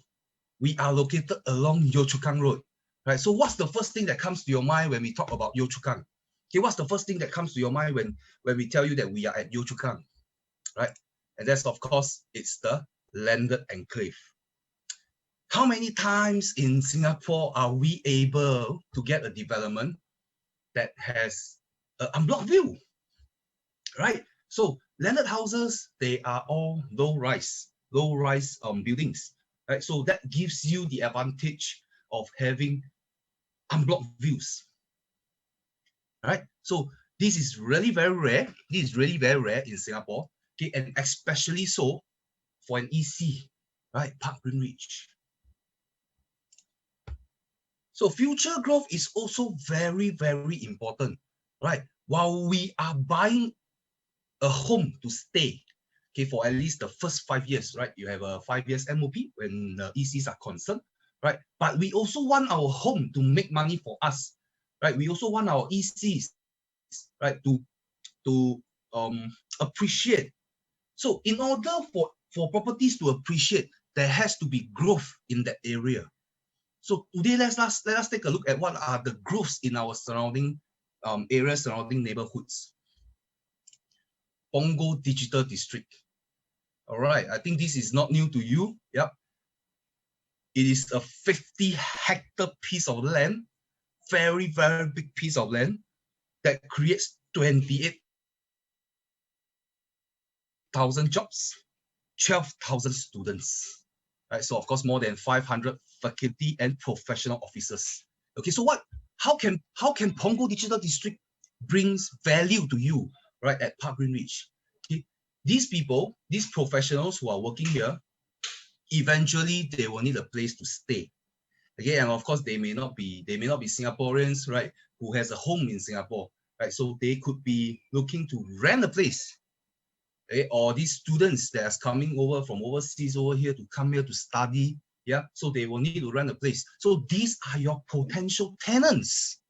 B: we are located along Yio-Chu-Kang Road, right? So what's the first thing that comes to your mind when we talk about Yio-Chu-Kang? Okay, what's the first thing that comes to your mind when we tell you that we are at Yio-Chu-Kang, right? And that's, of course, it's the landed enclave. How many times in Singapore are we able to get a development that has an unblocked view, right? So landed houses, they are all low-rise buildings, right? So that gives you the advantage of having unblocked views, right? So this is really very rare. This is really very rare in Singapore, okay, and especially so for an EC, right? Parc Greenwich. So future growth is also very, very important, right? While we are buying a home to stay, okay, for at least the first 5 years, right? You have a 5 years MOP when the ECs are concerned, right? But we also want our home to make money for us, right? We also want our ECs, right, to appreciate. So in order for properties to appreciate, there has to be growth in that area. So today, let us take a look at what are the growths in our surrounding areas, surrounding neighborhoods. Punggol Digital District. All right, I think this is not new to you. Yep. It is a 50-hectare piece of land, very, very big piece of land that creates 28,000 jobs, 12,000 students. Right, so of course more than 500 faculty and professional officers. Okay, so how can Punggol Digital District brings value to you, right, at Parc Greenwich? Okay, these people, these professionals who are working here, eventually they will need a place to stay. Okay, and of course they may not be Singaporeans, right, who has a home in Singapore, right? So they could be looking to rent a place. Okay, or these students that are coming over from overseas over here to come here to study, yeah, so they will need to rent a place. So these are your potential tenants.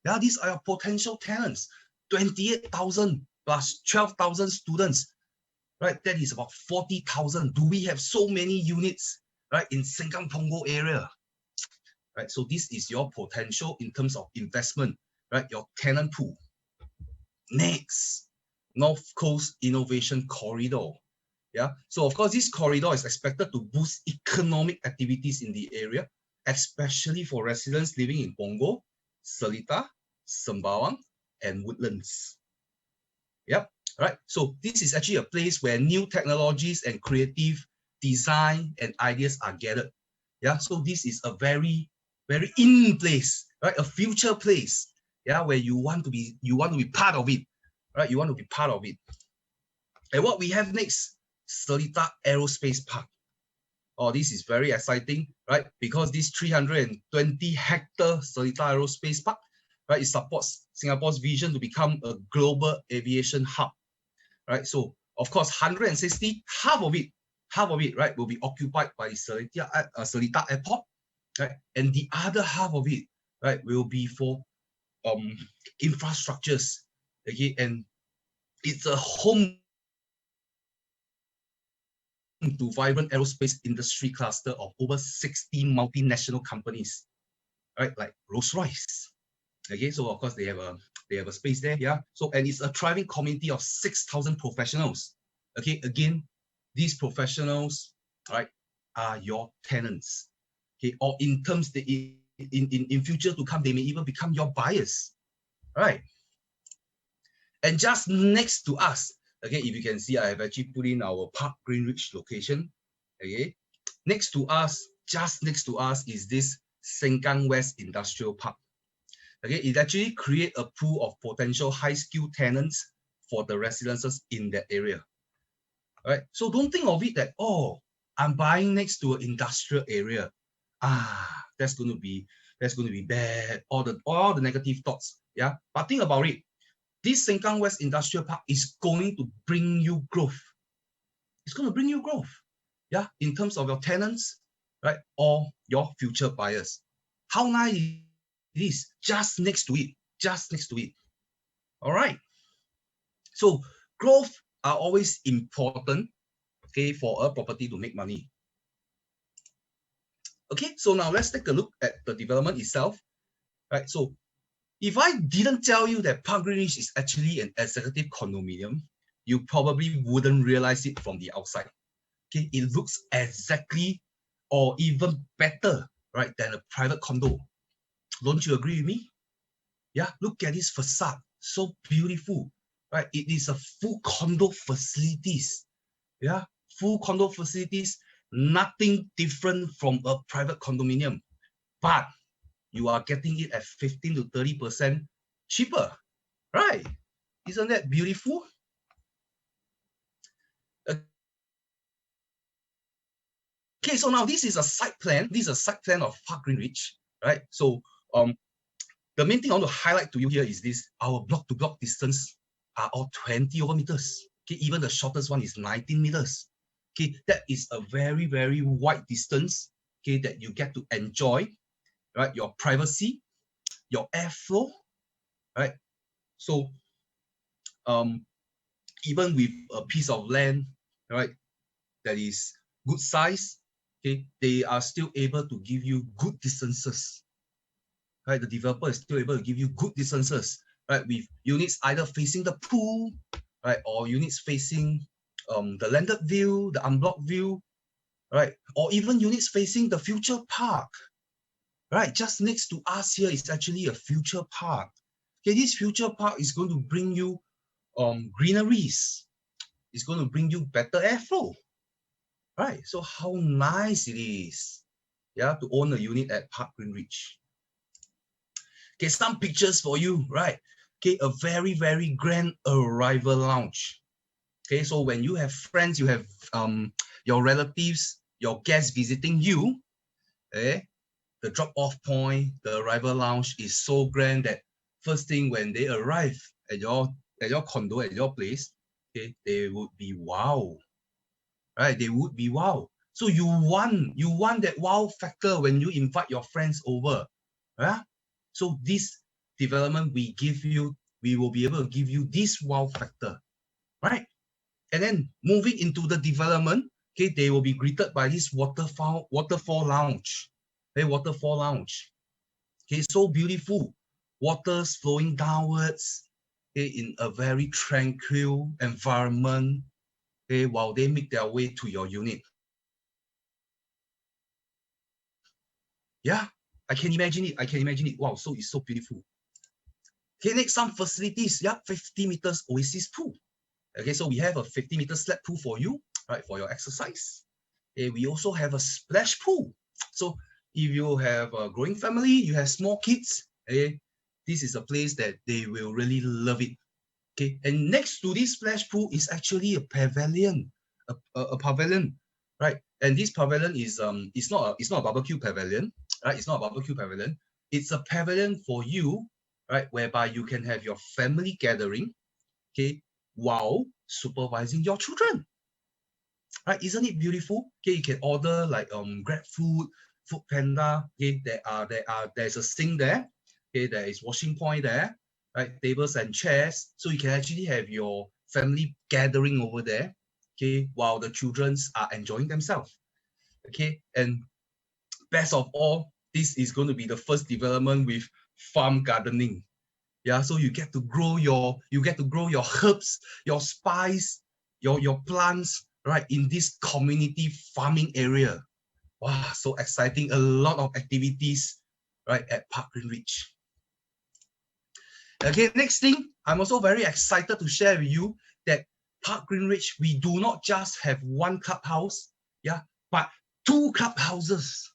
B: Yeah, these are your potential tenants. 28,000 plus 12,000 students, right? That is about 40,000. Do we have so many units, right, in Sengkang Punggol area? Right, so this is your potential in terms of investment, right? Your tenant pool. Next, North Coast Innovation Corridor. Yeah, so of course this corridor is expected to boost economic activities in the area, especially for residents living in Punggol, Seletar, Sembawang, and Woodlands. Yep, right. So this is actually a place where new technologies and creative design and ideas are gathered. Yeah, so this is a very, very in place, right? A future place, yeah, where you want to be part of it, right? You want to be part of it. And what we have next, Seletar Aerospace Park. Oh, this is very exciting, right? Because this 320-hectare Seletar Aerospace Park, right, it supports Singapore's vision to become a global aviation hub, right? So, of course, 160, half of it, right, will be occupied by Seletar Airport, right? And the other half of it, right, will be for infrastructures, okay? And it's a home to vibrant aerospace industry cluster of over 60 multinational companies, right? Like Rolls-Royce. Okay, so of course they have a space there, yeah. So and it's a thriving community of 6,000 professionals. Okay, again, these professionals, right, are your tenants. Okay, or in terms that in future to come, they may even become your buyers, right? And just next to us, okay, if you can see, I have actually put in our Parc Greenwich location. Okay, just next to us is this Sengkang West Industrial Park. Okay, it actually create a pool of potential high-skilled tenants for the residences in that area. All right, so don't think of it that, oh, I'm buying next to an industrial area. That's going to be bad. All the negative thoughts. Yeah, but think about it. This Sengkang West Industrial Park is going to bring you growth. It's going to bring you growth. Yeah, in terms of your tenants, right, or your future buyers. How nice it is, just next to it, just next to it. All right. So growth are always important, okay, for a property to make money. Okay, so now let's take a look at the development itself. Right. So if I didn't tell you that Parc Greenwich is actually an executive condominium, you probably wouldn't realize it from the outside. Okay, it looks exactly or even better, right, than a private condo. Don't you agree with me? Yeah, look at this facade, so beautiful, right? It is a full condo facilities. Yeah, full condo facilities, nothing different from a private condominium, but you are getting it at 15 to 30% cheaper, right? Isn't that beautiful? Okay, so now this is a site plan. This is a site plan of Parc Greenwich, right? So the main thing I want to highlight to you here is this: our block-to-block distance are all 20 over meters. Okay, even the shortest one is 19 meters. Okay, that is a very, very wide distance. Okay, that you get to enjoy, right? Your privacy, your airflow, right? So, even with a piece of land, right, that is good size, okay, they are still able to give you good distances. Right, the developer is still able to give you good distances, right, with units either facing the pool, right, or units facing the landed view, the unblocked view, right, or even units facing the future park. Right, just next to us here is actually a future park. Okay, this future park is going to bring you greeneries. It's going to bring you better airflow. Right, so how nice it is, yeah, to own a unit at Parc Greenwich. Okay, some pictures for you, right? Okay, a very, very grand arrival lounge. Okay, so when you have friends, you have your relatives, your guests visiting you, okay, the drop-off point, the arrival lounge is so grand that first thing when they arrive at your condo, at your place, okay, they would be wow. Right? They would be wow. So you want that wow factor when you invite your friends over. Yeah? So this development we will be able to give you this wow factor. Right? And then moving into the development, okay, they will be greeted by this waterfall lounge. Okay, waterfall lounge. Okay, so beautiful. Waters flowing downwards, okay, in a very tranquil environment, okay, while they make their way to your unit. Yeah, I can imagine it. Wow, so it's so beautiful. Okay, next, some facilities. Yeah, 50 meters oasis pool. Okay, so we have a 50-meter slab pool for you, right, for your exercise. Okay, we also have a splash pool. So if you have a growing family, you have small kids, okay, this is a place that they will really love it. Okay, and next to this splash pool is actually a pavilion, a pavilion, right? And this pavilion is it's not a barbecue pavilion, right? It's not a barbecue pavilion. It's a pavilion for you, right, whereby you can have your family gathering, okay, while supervising your children. Right? Isn't it beautiful? Okay, you can order like Grab food, Food Panda. Okay, there's a sink there. Okay, there is washing point there. Right, tables and chairs. So you can actually have your family gathering over there. Okay, while the children are enjoying themselves. Okay, and best of all, this is going to be the first development with farm gardening. Yeah, so you get to grow your herbs, your spice, your plants, right, in this community farming area. Wow, so exciting. A lot of activities, right, at Parc Greenwich. Okay, next thing, I'm also very excited to share with you that Parc Greenwich, we do not just have one clubhouse, yeah, but two clubhouses,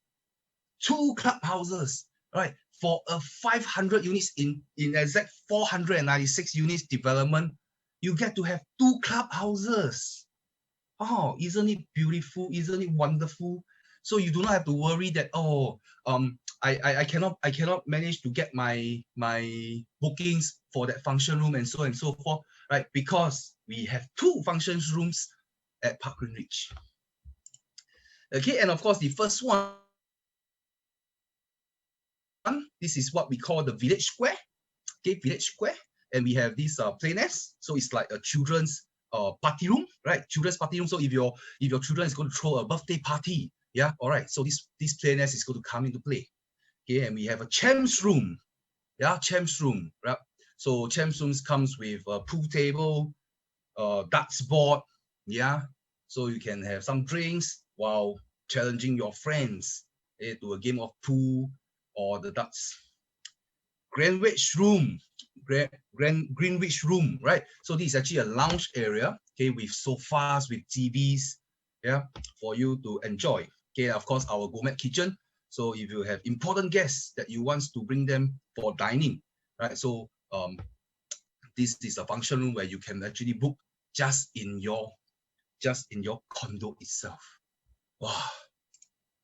B: right, for a 500 units in exact 496 units development, you get to have 2 clubhouses. Oh, isn't it beautiful? Isn't it wonderful? So you do not have to worry that, oh, I cannot manage to get my bookings for that function room and so forth, right? Because we have 2 function rooms at Parc Greenwich. Okay, and of course the first one, this is what we call the village square. Okay, village square, and we have this play nest. So it's like a children's party room, right? Children's party room. So if your children is going to throw a birthday party, yeah, all right. So this play nest is going to come into play. Okay, and we have a champs room, yeah, champs room, right? So champs rooms comes with a pool table, darts board, yeah. So you can have some drinks while challenging your friends to a game of pool or the darts. Greenwich room, Greenwich room, right? So this is actually a lounge area, okay, with sofas, with TVs, yeah, for you to enjoy. Okay, of course, our gourmet kitchen. So if you have important guests that you want to bring them for dining, right? So this is a function room where you can actually book just in your condo itself. Wow,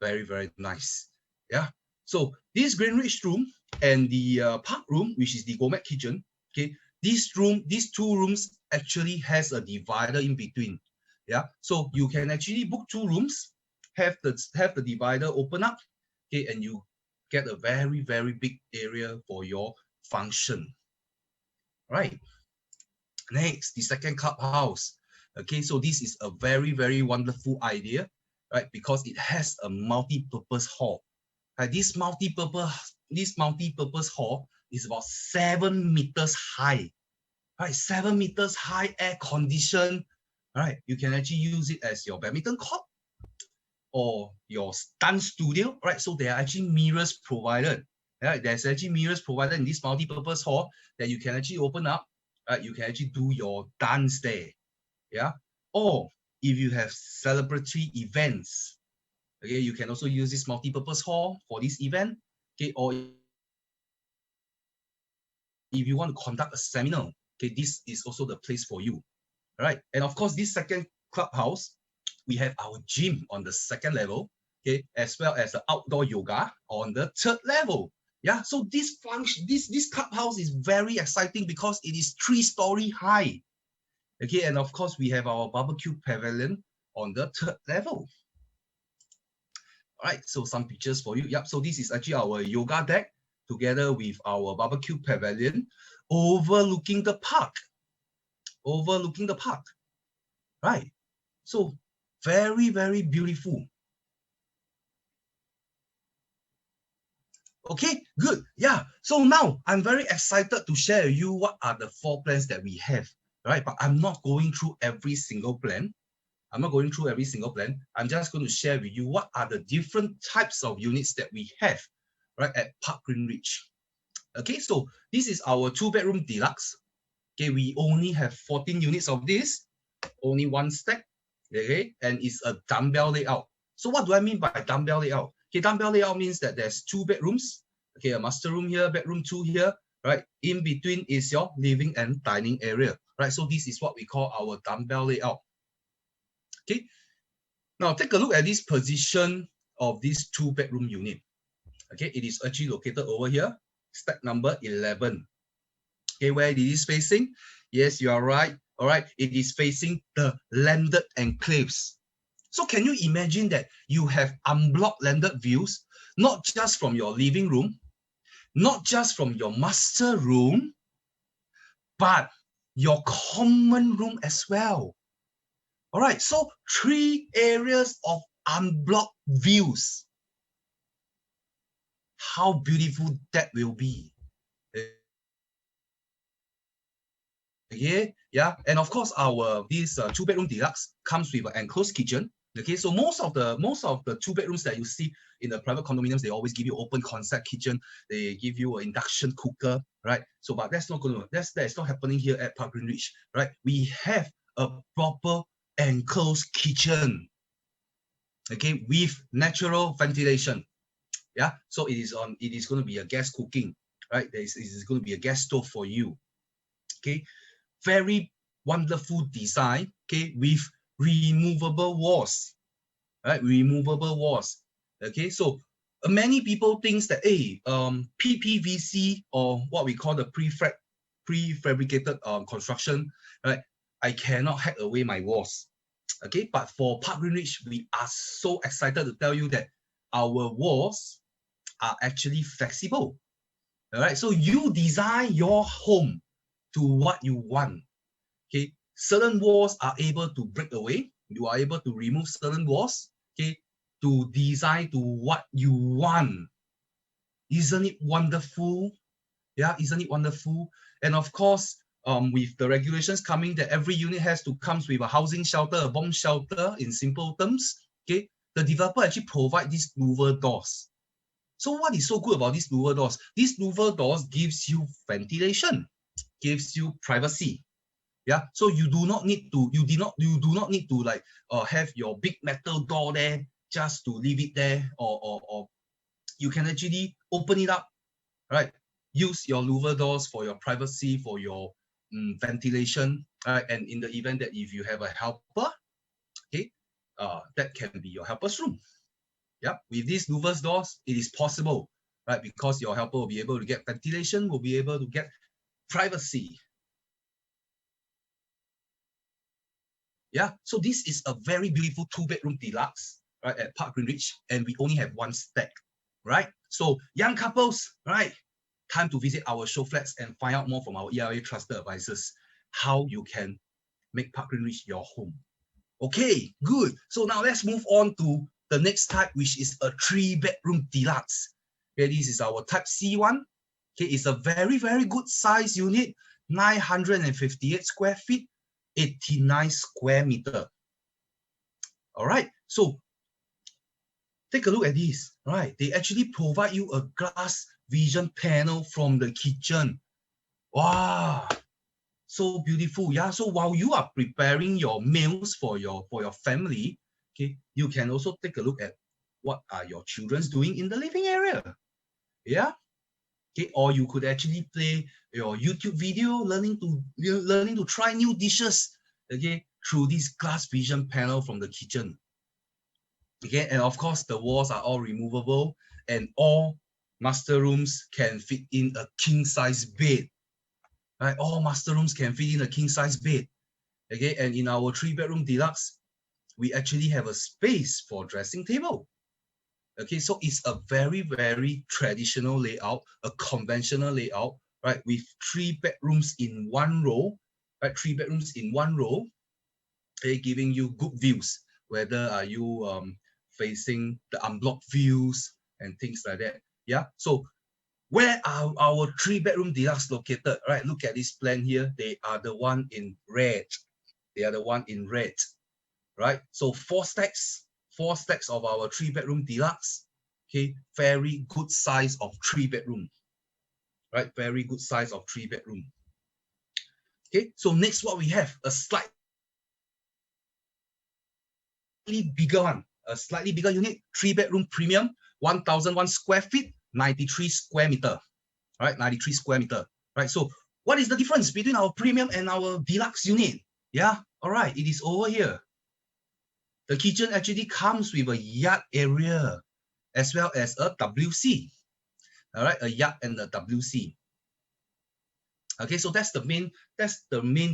B: very, very nice. Yeah. So this Greenwich room and the park room, which is the gourmet kitchen, okay, these 2 rooms actually has a divider in between. Yeah. So you can actually book 2 rooms, have the divider open up, okay, and you get a very, very big area for your function. Right. Next, the second clubhouse. Okay, so this is a very, very wonderful idea, right? Because it has a multi-purpose hall. Right? This multi-purpose hall is about 7 meters high. Right, 7 meters high, air conditioned. Right, you can actually use it as your badminton court or your dance studio. Right, so there are actually mirrors provided. Right, there's actually mirrors provided in this multi-purpose hall that you can actually open up. Right, you can actually do your dance there. Yeah, or if you have celebratory events, okay, you can also use this multi-purpose hall for this event. Okay, or if you want to conduct a seminar, okay, this is also the place for you. All right, and of course, this second clubhouse, we have our gym on the 2nd level, okay, as well as the outdoor yoga on the 3rd level. Yeah, so this clubhouse is very exciting because it is 3-story high. Okay, and of course, we have our barbecue pavilion on the 3rd level. All right, so some pictures for you. Yep, so this is actually our yoga deck together with our barbecue pavilion overlooking the park. Overlooking the park. Right, so very, very beautiful. Okay, good. Yeah, so now I'm very excited to share with you what are the floor plans that we have, right? But I'm not going through every single plan. I'm just going to share with you what are the different types of units that we have, right, at Parc Greenwich. Okay, so this is our 2-bedroom deluxe. Okay, we only have 14 units of this, only 1 stack. Okay, and it's a dumbbell layout. So what do I mean by dumbbell layout? Okay, dumbbell layout means that there's 2 bedrooms. Okay, a master room here, bedroom 2 here, right? In between is your living and dining area, right? So this is what we call our dumbbell layout. Okay, now take a look at this position of this 2-bedroom unit. Okay, it is actually located over here, stack number 11. Okay, where it is facing? Yes, you are right. All right, it is facing the landed enclaves. So can you imagine that you have unblocked landed views, not just from your living room, not just from your master room, but your common room as well. All right, so 3 areas of unblocked views. How beautiful that will be. Okay, yeah, and of course this 2-bedroom deluxe comes with an enclosed kitchen. Okay, so most of the 2 bedrooms that you see in the private condominiums, they always give you open concept kitchen. They give you an induction cooker, right? So, but that's not happening here at Parc Greenwich, right? We have a proper enclosed kitchen, okay, with natural ventilation. Yeah, so it is going to be a gas cooking, right? It is going to be a gas stove for you. Okay, very wonderful design. Okay, with removable walls, right? Removable walls. Okay, so many people thinks that PPVC, or what we call the prefabricated construction, right? I cannot hack away my walls. Okay, but for Parc Greenwich, we are so excited to tell you that our walls are actually flexible. All right, so you design your home to what you want. Okay, certain walls are able to break away. You are able to remove certain walls. Okay, to design to what you want. Isn't it wonderful? Yeah, isn't it wonderful? And of course, with the regulations coming that every unit has to comes with a housing shelter, a bomb shelter, in simple terms. Okay, the developer actually provide these louver doors. So what is so good about these louver doors? These louver doors gives you ventilation, gives you privacy. Yeah, so you do not need to, you do not need to like have your big metal door there just to leave it there, or you can actually open it up, right? Use your louver doors for your privacy, for your ventilation, right? And in the event that if you have a helper, okay, that can be your helper's room. Yeah, with these louver doors, it is possible, right? Because your helper will be able to get ventilation, will be able to get privacy. Yeah, so this is a very beautiful 2-bedroom deluxe, right, at Parc Greenwich, and we only have one stack, right? So young couples, right, time to visit our show flats and find out more from our ERA trusted advisors how you can make Parc Greenwich your home. Okay, good. So now let's move on to the next type, which is a 3-bedroom deluxe. Okay, this is our type C one. Okay, it's a very, very good size unit, 958 square feet, 89 square meter. All right, so take a look at this, right? They actually provide you a glass vision panel from the kitchen. Wow, so beautiful. Yeah, so while you are preparing your meals for your family, okay, you can also take a look at what are your children's doing in the living area. Yeah, okay, or you could actually play your YouTube video learning to try new dishes, okay, through this glass vision panel from the kitchen. Okay, and of course the walls are all removable, and all master rooms can fit in a king size bed. Right, all master rooms can fit in a king size bed. Okay, and in our 3-bedroom deluxe, we actually have a space for dressing table. Okay, so it's a very, very traditional layout, a conventional layout, right, with 3 bedrooms in one row, right, 3 bedrooms in one row, okay, giving you good views, whether are you facing the unblocked views and things like that. Yeah, so where are our 3-bedroom deluxe located? Right, look at this plan here. They are the one in red. They are the one in red, right? So 4 stacks of our 3-bedroom deluxe. Okay, very good size of 3-bedroom, right? Very good size of 3-bedroom. Okay, so next what we have, a slightly bigger one, a slightly bigger unit, 3-bedroom premium, 1,001 square feet, 93 square meter, right? 93 square meter, right? So what is the difference between our premium and our deluxe unit? Yeah, all right, it is over here. The kitchen actually comes with a yard area as well as a WC. All right, a yard and a WC. Okay, so that's the main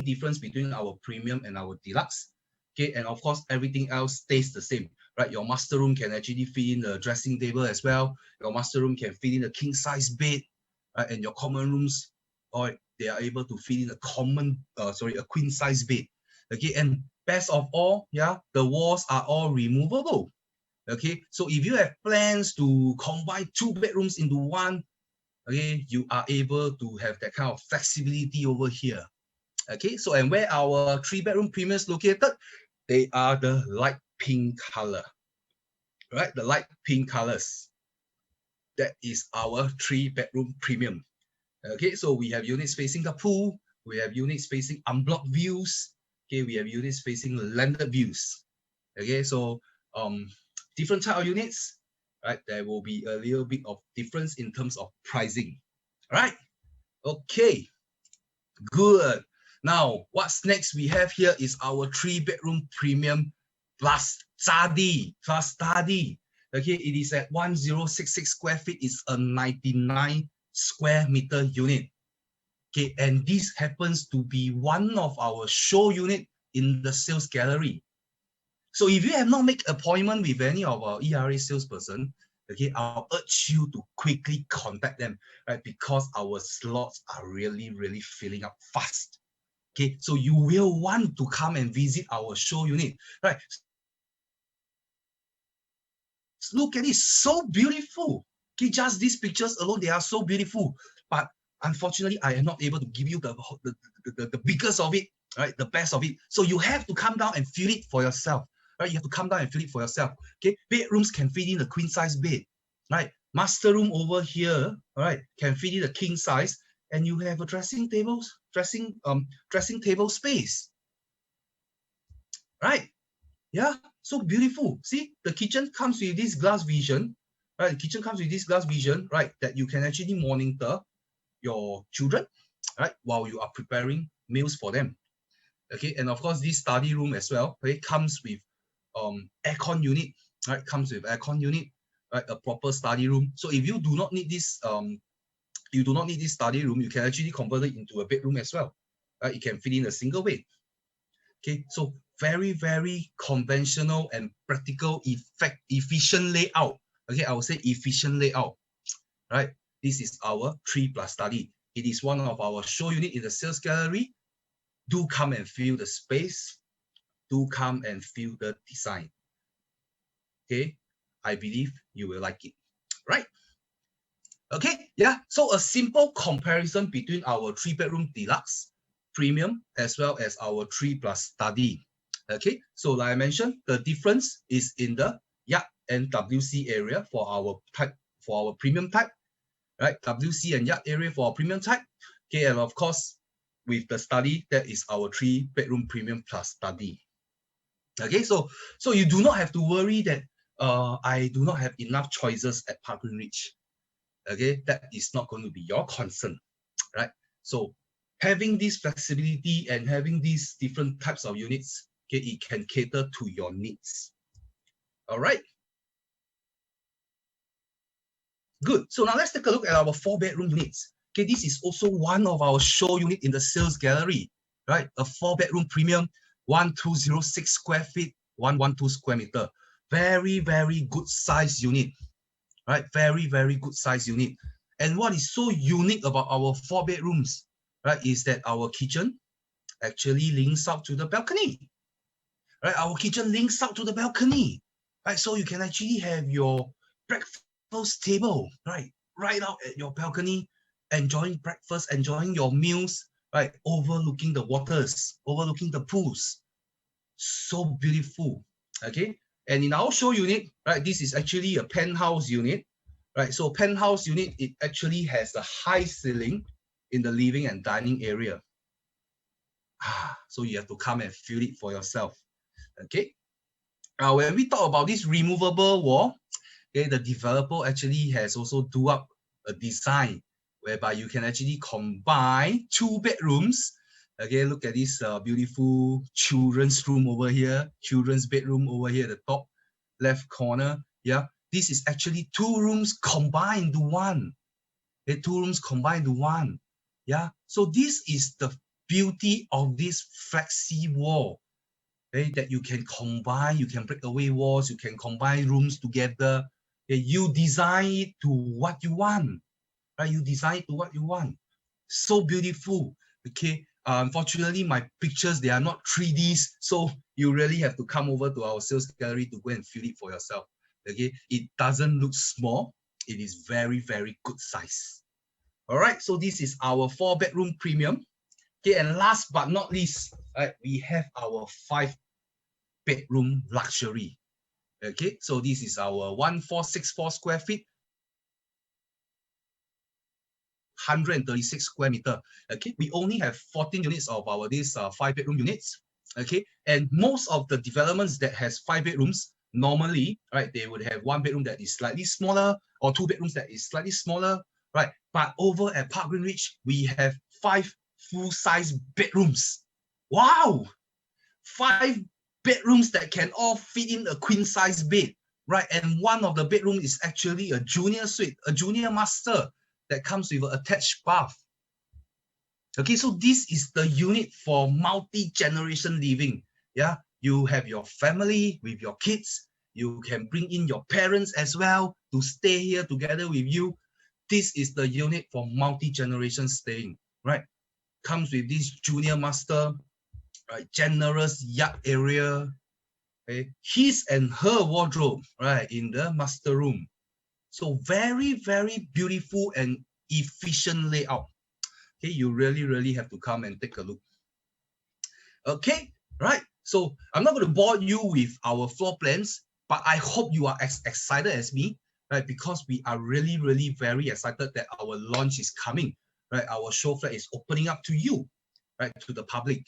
B: difference between our premium and our deluxe. Okay, and of course everything else stays the same, right? Your master room can actually fit in the dressing table as well. Your master room can fit in a king size bed, right? And your common rooms, or they are able to fit in a queen size bed. Okay, and best of all, yeah, the walls are all removable. Okay, so if you have plans to combine 2 bedrooms into one, okay, you are able to have that kind of flexibility over here. Okay, so and where our 3-bedroom premiums located, they are the light pink color, right? The light pink colors. That is our 3-bedroom premium. Okay, so we have units facing the pool, we have units facing unblocked views, okay, we have units facing landed views. Okay, so different type of units, right? There will be a little bit of difference in terms of pricing, right? Okay, good. Now, what's next we have here is our 3-bedroom premium plus study, Okay, it is at 1066 square feet. It's a 99 square meter unit. Okay, and this happens to be one of our show unit in the sales gallery. So if you have not made appointment with any of our ERA salesperson, okay, I'll urge you to quickly contact them, right? Because our slots are really filling up fast. Okay, so you will want to come and visit our show unit, right? Look at it, so beautiful. Okay, just these pictures alone, they are so beautiful. But unfortunately, I am not able to give you the biggest of it, right? The best of it. So you have to come down and feel it for yourself, right? You have to come down and feel it for yourself. Okay, bedrooms can fit in a queen size bed, right? Master room over here, all right, can fit in a king size, and you have a dressing table space, right? Yeah, so beautiful. See, the kitchen comes with this glass vision, right? The kitchen comes with this glass vision, right? That you can actually monitor your children, right? While you are preparing meals for them. Okay, and of course, this study room as well, right? Comes with aircon unit, right? Comes with aircon unit, right? A proper study room. So if you do not need this, study room, you can actually convert it into a bedroom as well, right? It can fit in a single bed. Okay, so very conventional and practical, efficient layout. Okay, I would say efficient layout, right? This is our 3+ study. It is one of our show unit in the sales gallery. Do come and feel the space. Do come and feel the design. Okay, I believe you will like it, right? Okay, yeah, so a simple comparison between our 3-bedroom deluxe, premium, as well as our 3+ study. Okay, so like I mentioned, the difference is in the yard and WC area for our type, for our premium type, right? WC and yard area for our premium type. Okay, and of course, with the study, that is our 3-bedroom premium plus study. Okay, so you do not have to worry that I do not have enough choices at Parc Greenwich. Okay, that is not going to be your concern, right? So having this flexibility and having these different types of units, okay, it can cater to your needs. All right. Good. So now let's take a look at our 4-bedroom units. Okay, this is also one of our show unit in the sales gallery, right? A 4-bedroom premium, 1206 square feet, 112 square meter. Very good size unit, right? Very good size unit. And what is so unique about our 4 bedrooms, right, is that our kitchen actually links out to the balcony, right? Our kitchen links out to the balcony, right? So you can actually have your breakfast table, right out at your balcony, enjoying breakfast, enjoying your meals, right, overlooking the waters, overlooking the pools. So beautiful, okay? And in our show unit, right, this is actually a penthouse unit, right? So penthouse unit, it actually has a high ceiling in the living and dining area. So you have to come and feel it for yourself, okay? Now, when we talk about this removable wall, okay, the developer actually has also do up a design whereby you can actually combine 2 bedrooms. Okay, look at this beautiful children's room over here, children's bedroom over here at the top left corner. Yeah, this is actually 2 rooms combined to one. Okay, 2 rooms combined to one. Yeah, so this is the beauty of this flexi wall. Okay, that you can combine, you can break away walls, you can combine rooms together. Okay, you design it to what you want, right? You design it to what you want. So beautiful. Okay, unfortunately, my pictures, they are not 3Ds, so you really have to come over to our sales gallery to go and feel it for yourself. Okay, it doesn't look small. It is very good size. All right, so this is our 4-bedroom premium. Okay, and last but not least, right, we have our 5-bedroom luxury. Okay, so this is our 1464 square feet, 136 square meter. Okay, we only have 14 units of our 5-bedroom units. Okay, and most of the developments that has 5 bedrooms, normally, right, they would have one bedroom that is slightly smaller or two bedrooms that is slightly smaller, right? But over at Parc Greenwich, we have 5 full-size bedrooms. Wow! 5 bedrooms that can all fit in a queen-size bed, right? And one of the bedroom is actually a junior suite, a junior master that comes with an attached bath. Okay, so this is the unit for multi-generation living. Yeah, you have your family with your kids. You can bring in your parents as well to stay here together with you. This is the unit for multi-generation staying, right? Comes with this junior master, right? Generous yard area, okay? His and her wardrobe, right, in the master room. So very, very beautiful and efficient layout. Okay, you really have to come and take a look. Okay, right. So I'm not going to bore you with our floor plans, but I hope you are as excited as me, right? Because we are really very excited that our launch is coming, right? Our show flat is opening up to you, right? To the public.